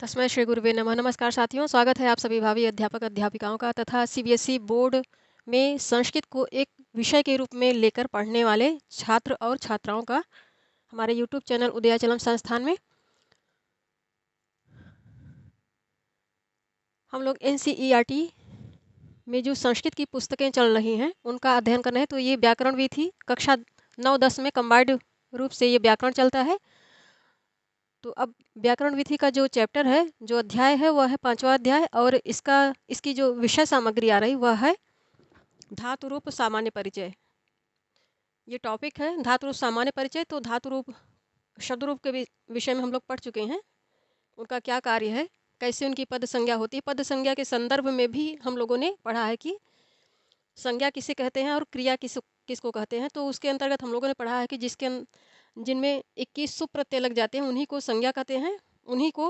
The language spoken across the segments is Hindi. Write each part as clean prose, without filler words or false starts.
तस्मै श्री गुरुवे नमः। नमस्कार साथियों, स्वागत है आप सभी भावी अध्यापक अध्यापिकाओं का तथा सीबीएसई बोर्ड में संस्कृत को एक विषय के रूप में लेकर पढ़ने वाले छात्र और छात्राओं का हमारे यूट्यूब चैनल उदयाचलम संस्थान में हम लोग एनसीईआरटी में जो संस्कृत की पुस्तकें चल रही हैं उनका अध्ययन कर रहे हैं। तो ये व्याकरण भी थी, कक्षा 9-10 में कंबाइंड रूप से ये व्याकरण चलता है। तो अब व्याकरण विधि का जो चैप्टर है, जो अध्याय है, वह है 5वां अध्याय और इसकी जो विषय सामग्री आ रही वह है धातु रूप सामान्य परिचय। ये टॉपिक है धातु रूप सामान्य परिचय। तो धातु रूप शब्द रूप के विषय में हम लोग पढ़ चुके हैं, उनका क्या कार्य है, कैसे उनकी पद संज्ञा होती है। पद संज्ञा के संदर्भ में भी हम लोगों ने पढ़ा है कि संज्ञा किसे कहते हैं और क्रिया किसको कहते हैं। तो उसके अंतर्गत हम लोगों ने पढ़ा है कि जिनमें 21 सुप प्रत्यय लग जाते हैं उन्हीं को संज्ञा कहते हैं। उन्हीं को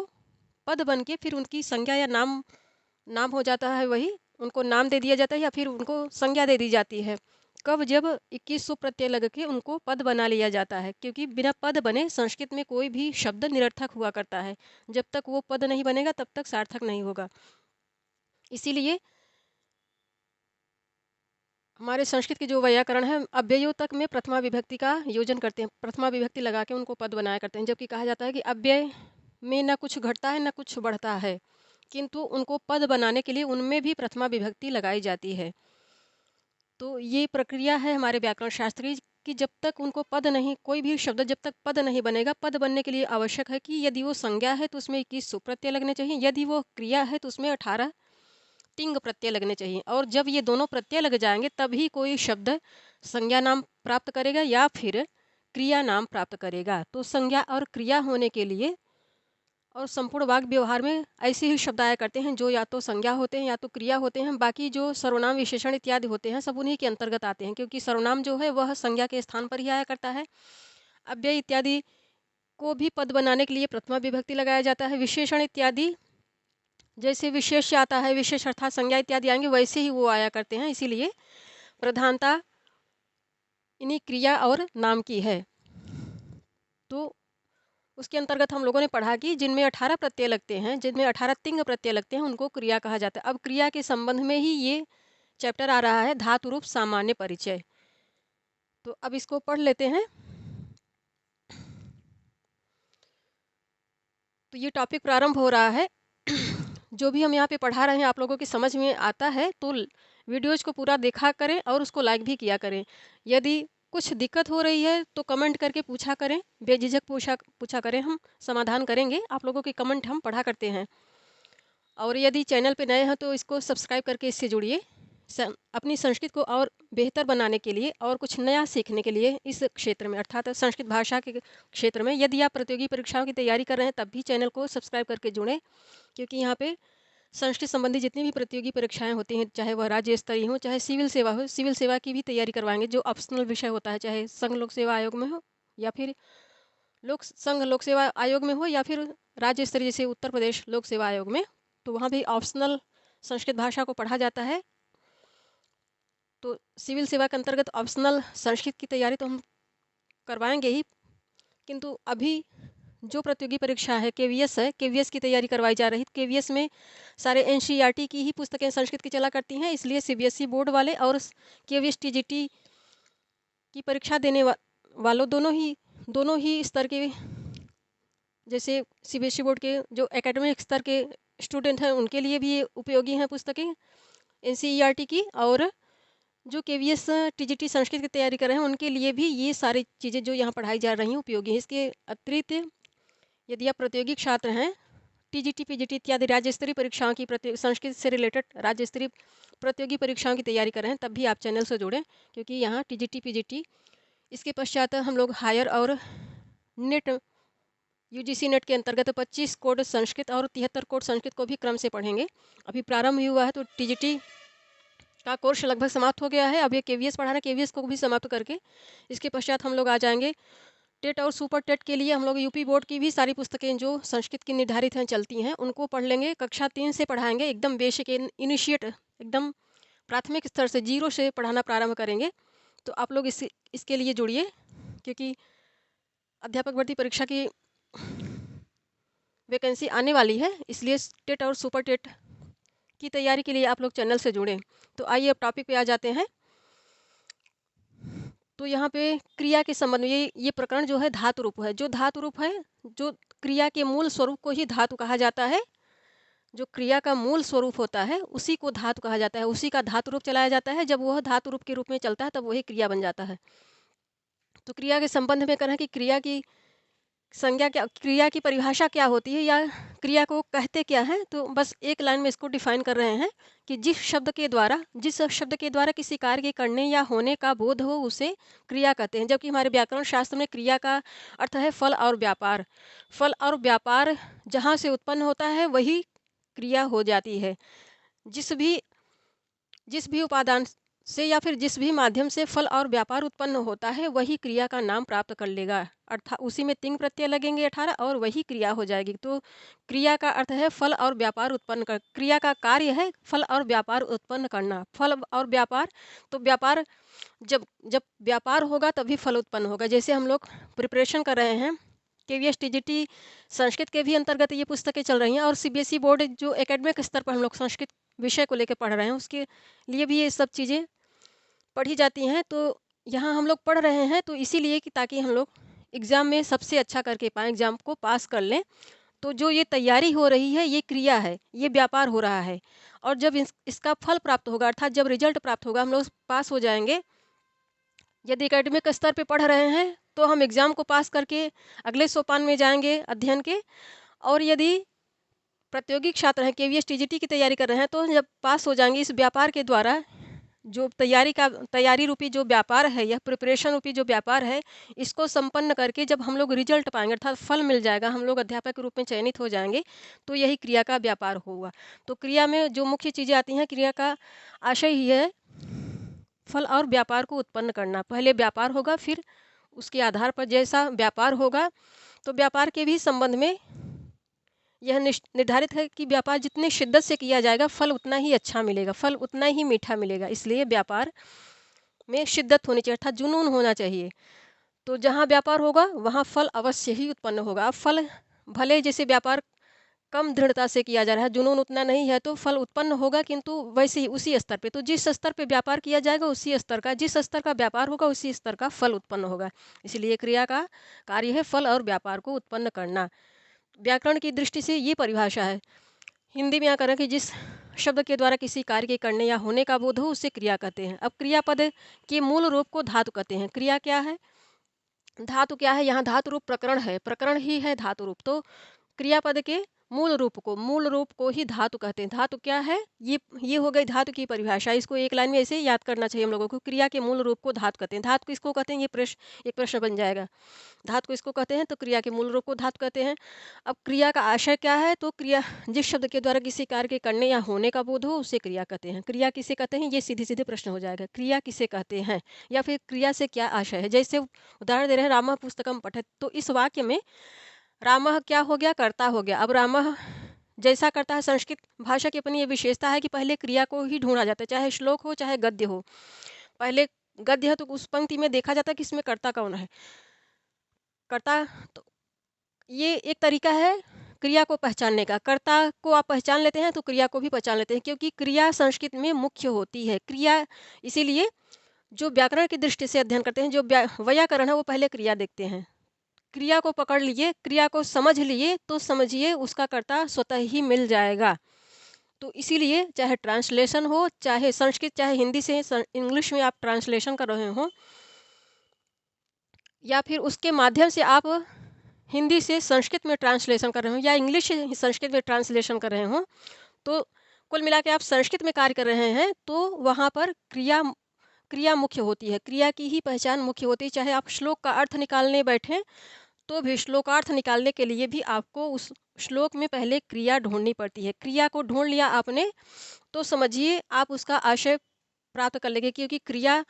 पद बन के फिर उनकी संज्ञा या नाम नाम हो जाता है, वही उनको नाम दे दिया जाता है या फिर उनको संज्ञा दे दी जाती है। कब? जब 21 सुप प्रत्यय लग के उनको पद बना लिया जाता है, क्योंकि बिना पद बने संस्कृत में कोई भी शब्द निरर्थक हुआ करता है। जब तक वो पद नहीं बनेगा तब तक सार्थक नहीं होगा। इसीलिए हमारे संस्कृत की जो व्याकरण है, अव्ययों तक में प्रथमा विभक्ति का योजन करते हैं, प्रथमा विभक्ति लगा के उनको पद बनाया करते हैं। जबकि कहा जाता है कि अव्यय में न कुछ घटता है न कुछ बढ़ता है, किंतु उनको पद बनाने के लिए उनमें भी प्रथमा विभक्ति लगाई जाती है। तो ये प्रक्रिया है हमारे व्याकरण शास्त्री कि जब तक उनको पद नहीं, कोई भी शब्द जब तक पद नहीं बनेगा, पद बनने के लिए आवश्यक है कि यदि वो संज्ञा है तो उसमें 21 सुप प्रत्यय लगने चाहिए, यदि वो क्रिया है तो उसमें 18 तिंग प्रत्यय लगने चाहिए। और जब ये दोनों प्रत्यय लग जाएंगे तभी कोई शब्द संज्ञा नाम प्राप्त करेगा या फिर क्रिया नाम प्राप्त करेगा। तो संज्ञा और क्रिया होने के लिए और संपूर्ण वाक्य व्यवहार में ऐसे ही शब्द आया करते हैं जो या तो संज्ञा होते हैं या तो क्रिया होते हैं। बाकी जो सर्वनाम विशेषण इत्यादि होते हैं सब उन्हीं के अंतर्गत आते हैं, क्योंकि सर्वनाम जो है वह संज्ञा के स्थान पर ही आया करता है। अव्यय इत्यादि को भी पद बनाने के लिए प्रथमा विभक्ति लगाया जाता है। विशेषण इत्यादि जैसे विशेष आता है, विशेष अर्थात संज्ञा इत्यादि आएंगे, वैसे ही वो आया करते हैं। इसीलिए प्रधानता इन्हीं क्रिया और नाम की है। तो उसके अंतर्गत हम लोगों ने पढ़ा कि जिनमें 18 प्रत्यय लगते हैं, जिनमें 18 तिंग प्रत्यय लगते हैं, उनको क्रिया कहा जाता है। अब क्रिया के संबंध में ही ये चैप्टर आ रहा है, धातु रूप सामान्य परिचय। तो अब इसको पढ़ लेते हैं। तो ये टॉपिक प्रारंभ हो रहा है। जो भी हम यहाँ पे पढ़ा रहे हैं आप लोगों की समझ में आता है तो वीडियोज़ को पूरा देखा करें और उसको लाइक भी किया करें। यदि कुछ दिक्कत हो रही है तो कमेंट करके पूछा करें, बेझिझक पूछा पूछा करें, हम समाधान करेंगे। आप लोगों के कमेंट हम पढ़ा करते हैं। और यदि चैनल पे नए हैं तो इसको सब्सक्राइब करके इससे जुड़िए। अपनी संस्कृत को और बेहतर बनाने के लिए और कुछ नया सीखने के लिए इस क्षेत्र में अर्थात संस्कृत भाषा के क्षेत्र में यदि आप प्रतियोगी परीक्षाओं की तैयारी कर रहे हैं तब भी चैनल को सब्सक्राइब करके जुड़ें, क्योंकि यहाँ पे संस्कृत संबंधी जितनी भी प्रतियोगी परीक्षाएं होती हैं, चाहे वह राज्य स्तरीय हो चाहे सिविल सेवा हो, सिविल सेवा की भी तैयारी करवाएंगे जो ऑप्शनल विषय होता है, चाहे संघ लोक सेवा आयोग में हो या फिर संघ लोक सेवा आयोग में हो या फिर राज्य स्तरीय जैसे उत्तर प्रदेश लोक सेवा आयोग में, तो वहाँ भी ऑप्शनल संस्कृत भाषा को पढ़ा जाता है। तो सिविल सेवा के अंतर्गत ऑप्शनल संस्कृत की तैयारी तो हम करवाएंगे ही, किंतु अभी जो प्रतियोगी परीक्षा है केवीएस है, केवीएस की तैयारी करवाई जा रही। केवीएस में सारे एनसीईआरटी की ही पुस्तकें संस्कृत की चला करती हैं, इसलिए सीबीएसई बोर्ड वाले और केवीएस टीजीटी की परीक्षा देने वालों दोनों ही स्तर के, जैसे सीबीएसई बोर्ड के जो एकेडमिक स्तर के स्टूडेंट हैं उनके लिए भी ये उपयोगी हैं पुस्तकें एनसीईआरटी की, और जो केवीएस टीजीटी संस्कृत की तैयारी कर रहे हैं उनके लिए भी ये सारी चीज़ें जो यहाँ पढ़ाई जा रही हैं उपयोगी हैं। इसके अतिरिक्त यदि आप प्रतियोगी छात्र हैं, टीजीटी पीजीटी इत्यादि राज्य स्तरीय परीक्षाओं की संस्कृत से रिलेटेड राज्य स्तरीय प्रतियोगी परीक्षाओं की तैयारी कर रहे हैं तब भी आप चैनल से जुड़ें, क्योंकि यहाँ टीजीटी पीजीटी, इसके पश्चात हम लोग हायर और नेट यूजीसी नेट के अंतर्गत 25 कोड संस्कृत और 73 कोड संस्कृत को भी क्रम से पढ़ेंगे। अभी प्रारंभ ही हुआ है तो टीजीटी का कोर्स लगभग समाप्त हो गया है। अब ये केवीएस पढ़ाना, केवीएस को भी समाप्त करके इसके पश्चात हम लोग आ जाएंगे टेट और सुपर टेट के लिए। हम लोग यूपी बोर्ड की भी सारी पुस्तकें जो संस्कृत की निर्धारित हैं चलती हैं उनको पढ़ लेंगे। कक्षा 3 से पढ़ाएंगे, एकदम बेसिक इनिशिएट, एकदम प्राथमिक स्तर से जीरो से पढ़ाना प्रारंभ करेंगे। तो आप लोग इसके लिए जुड़िए, क्योंकि अध्यापक भर्ती परीक्षा की वैकेंसी आने वाली है, इसलिए टेट और सुपर टेट की तैयारी के लिए आप लोग चैनल से जुड़ें। तो आइए अब टॉपिक पे आ जाते हैं। तो यहाँ पे क्रिया के संबंध में ये प्रकरण जो है धातु रूप है। जो धातु रूप है, जो क्रिया के मूल स्वरूप को ही धातु कहा जाता है। जो क्रिया का मूल स्वरूप होता है उसी को धातु कहा जाता है, उसी का धातु रूप चलाया जाता है। जब वह धातु रूप के रूप में चलता है तब वही क्रिया बन जाता है। तो क्रिया के संबंध में करें कि क्रिया की संज्ञा क्या, क्रिया की परिभाषा क्या होती है या क्रिया को कहते क्या हैं, तो बस एक लाइन में इसको डिफाइन कर रहे हैं कि जिस शब्द के द्वारा किसी कार्य के करने या होने का बोध हो उसे क्रिया कहते हैं। जबकि हमारे व्याकरण शास्त्र में क्रिया का अर्थ है फल और व्यापार। फल और व्यापार जहाँ से उत्पन्न होता है वही क्रिया हो जाती है। जिस भी उपादान से या फिर जिस भी माध्यम से फल और व्यापार उत्पन्न होता है वही क्रिया का नाम प्राप्त कर लेगा। अर्थात उसी में तिंग प्रत्यय लगेंगे 18 और वही क्रिया हो जाएगी। तो क्रिया का अर्थ है फल और व्यापार उत्पन्न कर, क्रिया का कार्य है फल और व्यापार उत्पन्न करना। फल और व्यापार, तो व्यापार जब जब व्यापार होगा तभी फल उत्पन्न होगा। जैसे हम लोग प्रिपरेशन कर रहे हैं, KVS TGT संस्कृत के भी अंतर्गत ये पुस्तकें चल रही हैं, और CBSE बोर्ड जो एकेडमिक स्तर पर हम लोग संस्कृत विषय को लेकर पढ़ रहे हैं उसके लिए भी ये सब चीज़ें पढ़ी जाती हैं। तो यहाँ हम लोग पढ़ रहे हैं तो इसीलिए कि ताकि हम लोग एग्ज़ाम में सबसे अच्छा करके पाएँ, एग्ज़ाम को पास कर लें। तो जो ये तैयारी हो रही है ये क्रिया है, ये व्यापार हो रहा है। और जब इसका फल प्राप्त होगा, अर्थात जब रिजल्ट प्राप्त होगा, हम लोग पास हो जाएंगे। यदि एकेडमिक स्तर पे पढ़ रहे हैं तो हम एग्ज़ाम को पास करके अगले सोपान में जाएंगे अध्ययन के। और यदि प्रायोगिक छात्र हैं, KVS TGT की तैयारी कर रहे हैं, तो जब पास हो जाएंगे इस व्यापार के द्वारा, जो तैयारी रूपी जो व्यापार है, यह प्रिपरेशन रूपी जो व्यापार है, इसको संपन्न करके जब हम लोग रिजल्ट पाएंगे, अर्थात फल मिल जाएगा, हम लोग अध्यापक के रूप में चयनित हो जाएंगे, तो यही क्रिया का व्यापार होगा। तो क्रिया में जो मुख्य चीज़ें आती हैं, क्रिया का आशय ही है फल और व्यापार को उत्पन्न करना। पहले व्यापार होगा, फिर उसके आधार पर जैसा व्यापार होगा, तो व्यापार के भी संबंध में यह निर्धारित है कि व्यापार जितनी शिद्दत से किया जाएगा फल उतना ही अच्छा मिलेगा, फल उतना ही मीठा मिलेगा। इसलिए व्यापार में शिद्दत होनी चाहिए, अर्थात जुनून होना चाहिए। तो जहाँ व्यापार होगा वहाँ फल अवश्य ही उत्पन्न होगा। अब फल भले जैसे व्यापार कम दृढ़ता से किया जा रहा है, जुनून उतना नहीं है, तो फल उत्पन्न होगा, किंतु वैसे ही उसी स्तर पे। तो जिस स्तर पे व्यापार किया जाएगा उसी स्तर का, जिस स्तर का व्यापार होगा उसी स्तर का फल उत्पन्न होगा। इसलिए क्रिया का कार्य है फल और व्यापार को उत्पन्न करना। व्याकरण की दृष्टि से ये परिभाषा है। हिंदी में यहाँ करें कि जिस शब्द के द्वारा किसी कार्य के करने या होने का बोध हो उसे क्रिया कहते हैं। अब क्रियापद के मूल रूप को धातु कहते हैं। क्रिया क्या है, धातु क्या है, यहाँ धातु रूप प्रकरण है, प्रकरण ही है धातु रूप। तो क्रियापद के मूल रूप को ही धातु कहते हैं। धातु क्या है, ये हो गई धातु की परिभाषा। इसको एक लाइन में ऐसे याद करना चाहिए हम लोगों को। क्रिया के मूल रूप को धातु कहते हैं। धातु किसको कहते हैं, एक प्रश्न बन जाएगा। धातु किसको कहते हैं, तो क्रिया के मूल रूप को धातु कहते हैं। अब क्रिया का आशय क्या है, तो क्रिया जिस शब्द के द्वारा किसी कार्य के करने या होने का बोध हो उसे क्रिया कहते हैं। क्रिया किसे कहते हैं, ये सीधे सीधे प्रश्न हो जाएगा। क्रिया किसे कहते हैं या फिर क्रिया से क्या आशय है। जैसे उदाहरण दे रहे हैं, रामः पुस्तकम पठेत, तो इस वाक्य में रामः क्या हो गया, कर्ता हो गया। अब रामः जैसा करता है, संस्कृत भाषा की अपनी ये विशेषता है कि पहले क्रिया को ही ढूंढा जाता है, चाहे श्लोक हो चाहे गद्य हो। पहले गद्य है तो उस पंक्ति में देखा जाता है कि इसमें कर्ता कौन है, कर्ता। तो ये एक तरीका है क्रिया को पहचानने का। कर्ता को आप पहचान लेते हैं तो क्रिया को भी पहचान लेते हैं, क्योंकि क्रिया संस्कृत में मुख्य होती है। क्रिया इसीलिए जो व्याकरण की दृष्टि से अध्ययन करते हैं, जो वैयाकरण है, वो पहले क्रिया देखते हैं। क्रिया को पकड़ लिए, क्रिया को समझ लिए, तो समझिए उसका कर्ता स्वतः ही मिल जाएगा। तो इसीलिए चाहे ट्रांसलेशन हो, चाहे संस्कृत चाहे हिंदी से इंग्लिश में आप ट्रांसलेशन कर रहे हो, या फिर उसके माध्यम से आप हिंदी से संस्कृत में ट्रांसलेशन कर रहे हो या इंग्लिश से संस्कृत में ट्रांसलेशन कर रहे हो, तो कुल मिला के आप संस्कृत में कार्य कर रहे हैं, तो वहाँ पर क्रिया मुख्य होती है। क्रिया की ही पहचान मुख्य होती है। चाहे आप श्लोक का अर्थ निकालने बैठें तो भी श्लोकार्थ निकालने के लिए भी आपको उस श्लोक में पहले क्रिया ढूंढनी पड़ती है। क्रिया को ढूंढ लिया आपने तो समझिए आप उसका आशय प्राप्त कर लेंगे, क्योंकि क्रिया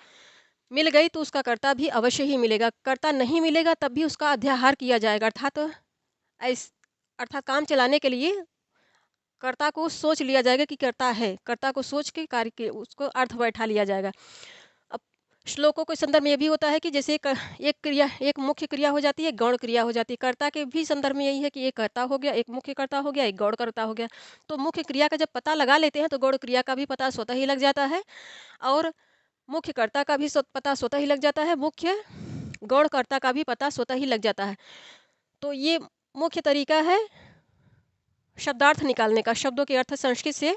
मिल गई तो उसका कर्ता भी अवश्य ही मिलेगा। कर्ता नहीं मिलेगा तब भी उसका अध्याहार किया जाएगा, अर्थात काम चलाने के लिए कर्ता को सोच लिया जाएगा कि कर्ता है, कर्ता को सोच के कार्य के उसको अर्थ बैठा लिया जाएगा। अब श्लोकों के संदर्भ में ये भी होता है कि जैसे एक क्रिया, एक मुख्य क्रिया हो जाती है, एक गौण क्रिया हो जाती है। कर्ता के भी संदर्भ में यही है कि एक कर्ता हो गया, एक मुख्य कर्ता हो गया, एक गौण कर्ता हो गया। तो मुख्य क्रिया का जब पता लगा लेते हैं तो गौण क्रिया का भी पता स्वतः ही लग जाता है, और मुख्य कर्ता का भी पता स्वतः ही लग जाता है, मुख्य गौण कर्ता का भी पता स्वतः ही लग जाता है। तो ये मुख्य तरीका है शब्दार्थ निकालने का, शब्दों के अर्थ संस्कृत से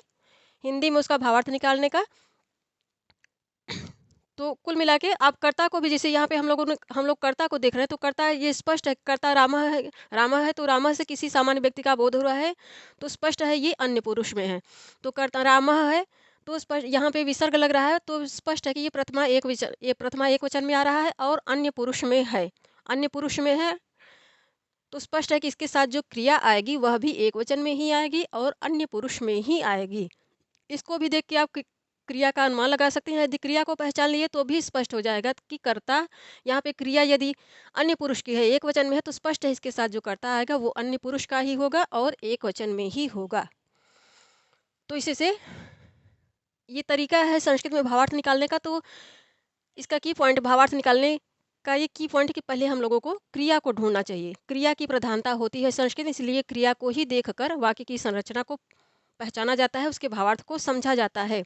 हिंदी में उसका भावार्थ निकालने का। तो कुल मिला के आप कर्ता को भी, जैसे यहाँ पे हम लोग कर्ता को देख रहे हैं, तो कर्ता ये स्पष्ट है, कर्ता रामा है, रामा है, तो रामा से किसी सामान्य व्यक्ति का बोध हो रहा है, तो स्पष्ट है ये अन्य पुरुष में है। तो कर्ता रामा है, तो स्पष्ट यहाँ पे विसर्ग लग रहा है, तो स्पष्ट है कि ये प्रथमा एक वचन में आ रहा है और अन्य पुरुष में है, अन्य पुरुष में है। तो स्पष्ट है कि इसके साथ जो क्रिया आएगी वह भी एक वचन में ही आएगी और अन्य पुरुष में ही आएगी। इसको भी देख के आप क्रिया का अनुमान लगा सकते हैं। यदि क्रिया को पहचान लिए तो भी स्पष्ट हो जाएगा कि कर्ता, यहाँ पे क्रिया यदि अन्य पुरुष की है, एक वचन में है, तो स्पष्ट है इसके साथ जो कर्ता आएगा वो अन्य पुरुष का ही होगा और एक वचन में ही होगा। तो इसी से ये तरीका है संस्कृत में भावार्थ निकालने का। तो इसका की पॉइंट, भावार्थ निकालने का ये की पॉइंट कि पहले हम लोगों को क्रिया को ढूंढना चाहिए। क्रिया की प्रधानता होती है संस्कृत, इसलिए क्रिया को ही देखकर वाक्य की संरचना को पहचाना जाता है, उसके भावार्थ को समझा जाता है।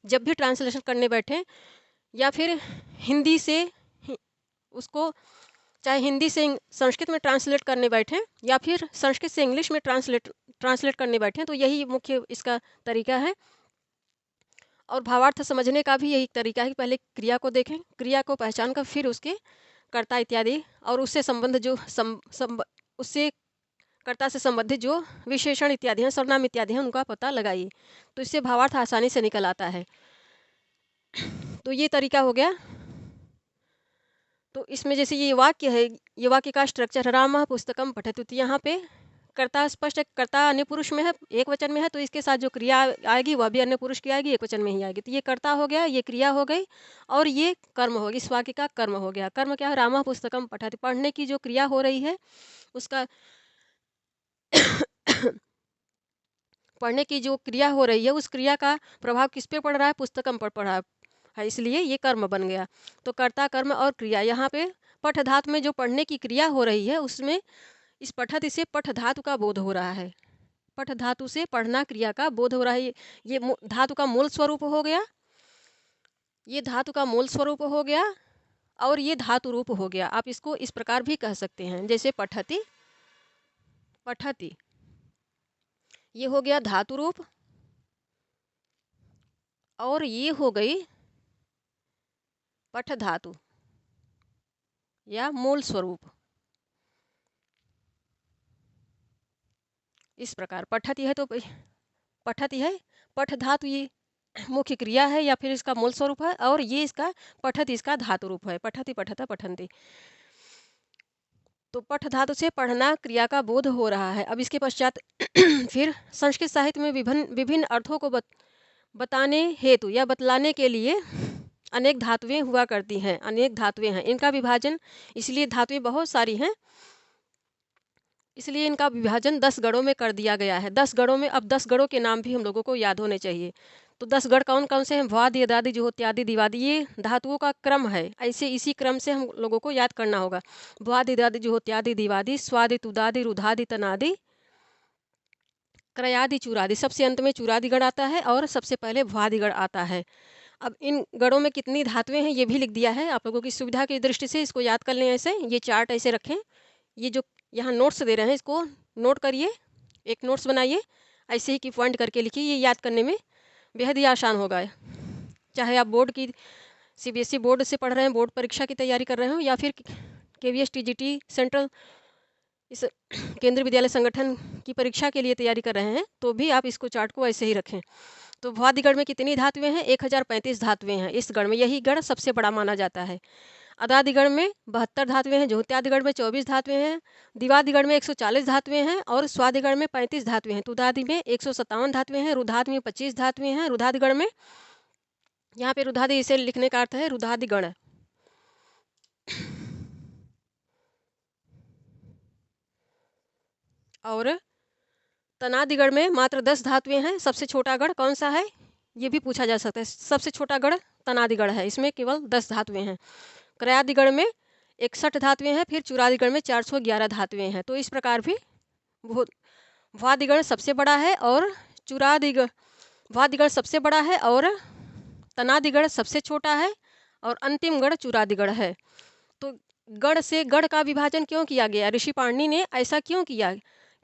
जब भी ट्रांसलेशन करने बैठें या फिर हिंदी से उसको, चाहे हिंदी से संस्कृत में ट्रांसलेट करने बैठें या फिर संस्कृत से इंग्लिश में ट्रांसलेट करने बैठें, तो यही मुख्य इसका तरीका है। और भावार्थ समझने का भी यही तरीका है कि पहले क्रिया को देखें, क्रिया को पहचान कर फिर उसके कर्ता इत्यादि और उससे संबंध जो उससे कर्ता से संबंधित जो विशेषण इत्यादि हैं, सर्वनाम इत्यादि हैं, उनका पता लगाइए। तो इससे भावार्थ आसानी से निकल आता है। तो ये तरीका हो गया। तो इसमें जैसे ये वाक्य है, ये वाक्य का स्ट्रक्चर, रामः पुस्तकम पठतु, तो यहाँ पे कर्ता स्पष्ट है, कर्ता अन्य पुरुष में है, एक वचन में है, तो इसके साथ जो क्रिया आएगी वह भी अन्य पुरुष की आएगी, एक वचन में ही आएगी। तो ये कर्ता हो गया, ये क्रिया हो गई और ये कर्म हो गया, इस वाक्य का कर्म हो गया। कर्म क्या है? रामः पुस्तकम पठति, पढ़ने की जो क्रिया हो रही है उसका पढ़ने की जो क्रिया हो रही है उस क्रिया का प्रभाव किस पे पड़ रहा है? पुस्तकम पर पड़ रहा है, इसलिए ये कर्म बन गया। तो कर्ता, कर्म और क्रिया, यहाँ पे पठ धातु में जो पढ़ने की क्रिया हो रही है उसमें इस पठत से पठ धातु का बोध हो रहा है। पठ धातु से पढ़ना क्रिया का बोध हो रहा है। ये धातु का मूल स्वरूप हो गया, ये धातु का मूल स्वरूप हो गया और ये धातु रूप हो गया। आप इसको इस प्रकार भी कह सकते हैं, जैसे पठति, पठति, ये हो गया धातु रूप और ये हो गई पठ धातु या मूल स्वरूप। इस प्रकार पठति है तो पठति है, पठ धातु ये मुख्य क्रिया है या फिर इसका मूल स्वरूप है, और ये इसका पठति इसका धातु रूप है, पठति पठता पठन्ति। तो पठ धातु से पढ़ना क्रिया का बोध हो रहा है। अब इसके पश्चात फिर संस्कृत साहित्य में विभिन्न अर्थों को बताने हेतु या बतलाने के लिए अनेक धातुएं हुआ करती हैं, अनेक धातुएं हैं। इनका विभाजन, इसलिए धातुएं बहुत सारी हैं, इसलिए इनका विभाजन 10 गणों में कर दिया गया है। 10 गणों में, अब 10 गणों के नाम भी हम लोगों को याद होने चाहिए। तो 10 गण कौन कौन से हैं? भ्वादि, यदादि, जुहोत्यादि, दिवादि, ये धातुओं का क्रम है। ऐसे इसी क्रम से हम लोगों को याद करना होगा। भ्वादि, यदादि, जुहोत्यादि, दिवादि, स्वादि, तुदादि, रुधादि, तनादि, क्रयादि, चूरादि। सबसे अंत में चूरादि गण आता है और सबसे पहले भ्वादि गण आता है। अब इन गणों में कितनी धातुएं हैं ये भी लिख दिया है, आप लोगों की सुविधा की दृष्टि से इसको याद कर लें। ऐसे ये चार्ट ऐसे रखें, ये जो यहाँ नोट्स दे रहे हैं इसको नोट करिए, एक नोट्स बनाइए, ऐसे ही की पॉइंट करके लिखिए। ये याद करने में बेहद ही आसान होगा। चाहे आप बोर्ड की सीबीएसई बोर्ड से पढ़ रहे हैं, बोर्ड परीक्षा की तैयारी कर रहे हो, या फिर केवीएस टीजीटी सेंट्रल इस केंद्रीय विद्यालय संगठन की परीक्षा के लिए तैयारी कर रहे हैं, तो भी आप इसको चार्ट को ऐसे ही रखें। तो भ्वादि गण में कितनी धातुएं हैं? 1035 धातुएं हैं इस गण में। यही गण सबसे बड़ा माना जाता है। अदादि गण में 72 धातुएं हैं, ज्योत्यादि गण में 24 धातुएं हैं, दिवादि गण में 140 धातुएं हैं और स्वादि गण में 35 धातुएं हैं, तुदादि में 157 धातुएं हैं, रुधादि में 25 धातुएं हैं। रुधादि गण में, यहाँ पे रुधादि इसे लिखने का अर्थ है रुधादि गण। और तनादि गण में मात्र 10 धातुएं हैं। सबसे छोटा गण कौन सा है? ये भी पूछा जा सकता है। सबसे छोटा गढ़ तनादिगढ़ है, इसमें केवल 10 धातुएं हैं। क्रयादिगढ़ में 61 धातुएं हैं, फिर चूरादिगढ़ में 411 धातुएं हैं। तो इस प्रकार भी भू वादिगढ़ सबसे बड़ा है और चूरादिगढ़ वादिगढ़ सबसे बड़ा है और तनादिगढ़ सबसे छोटा है और अंतिम गढ़ चूरादिगढ़ है। तो गढ़ से गढ़ का विभाजन क्यों किया गया? ऋषि पाणिनि ने ऐसा क्यों किया?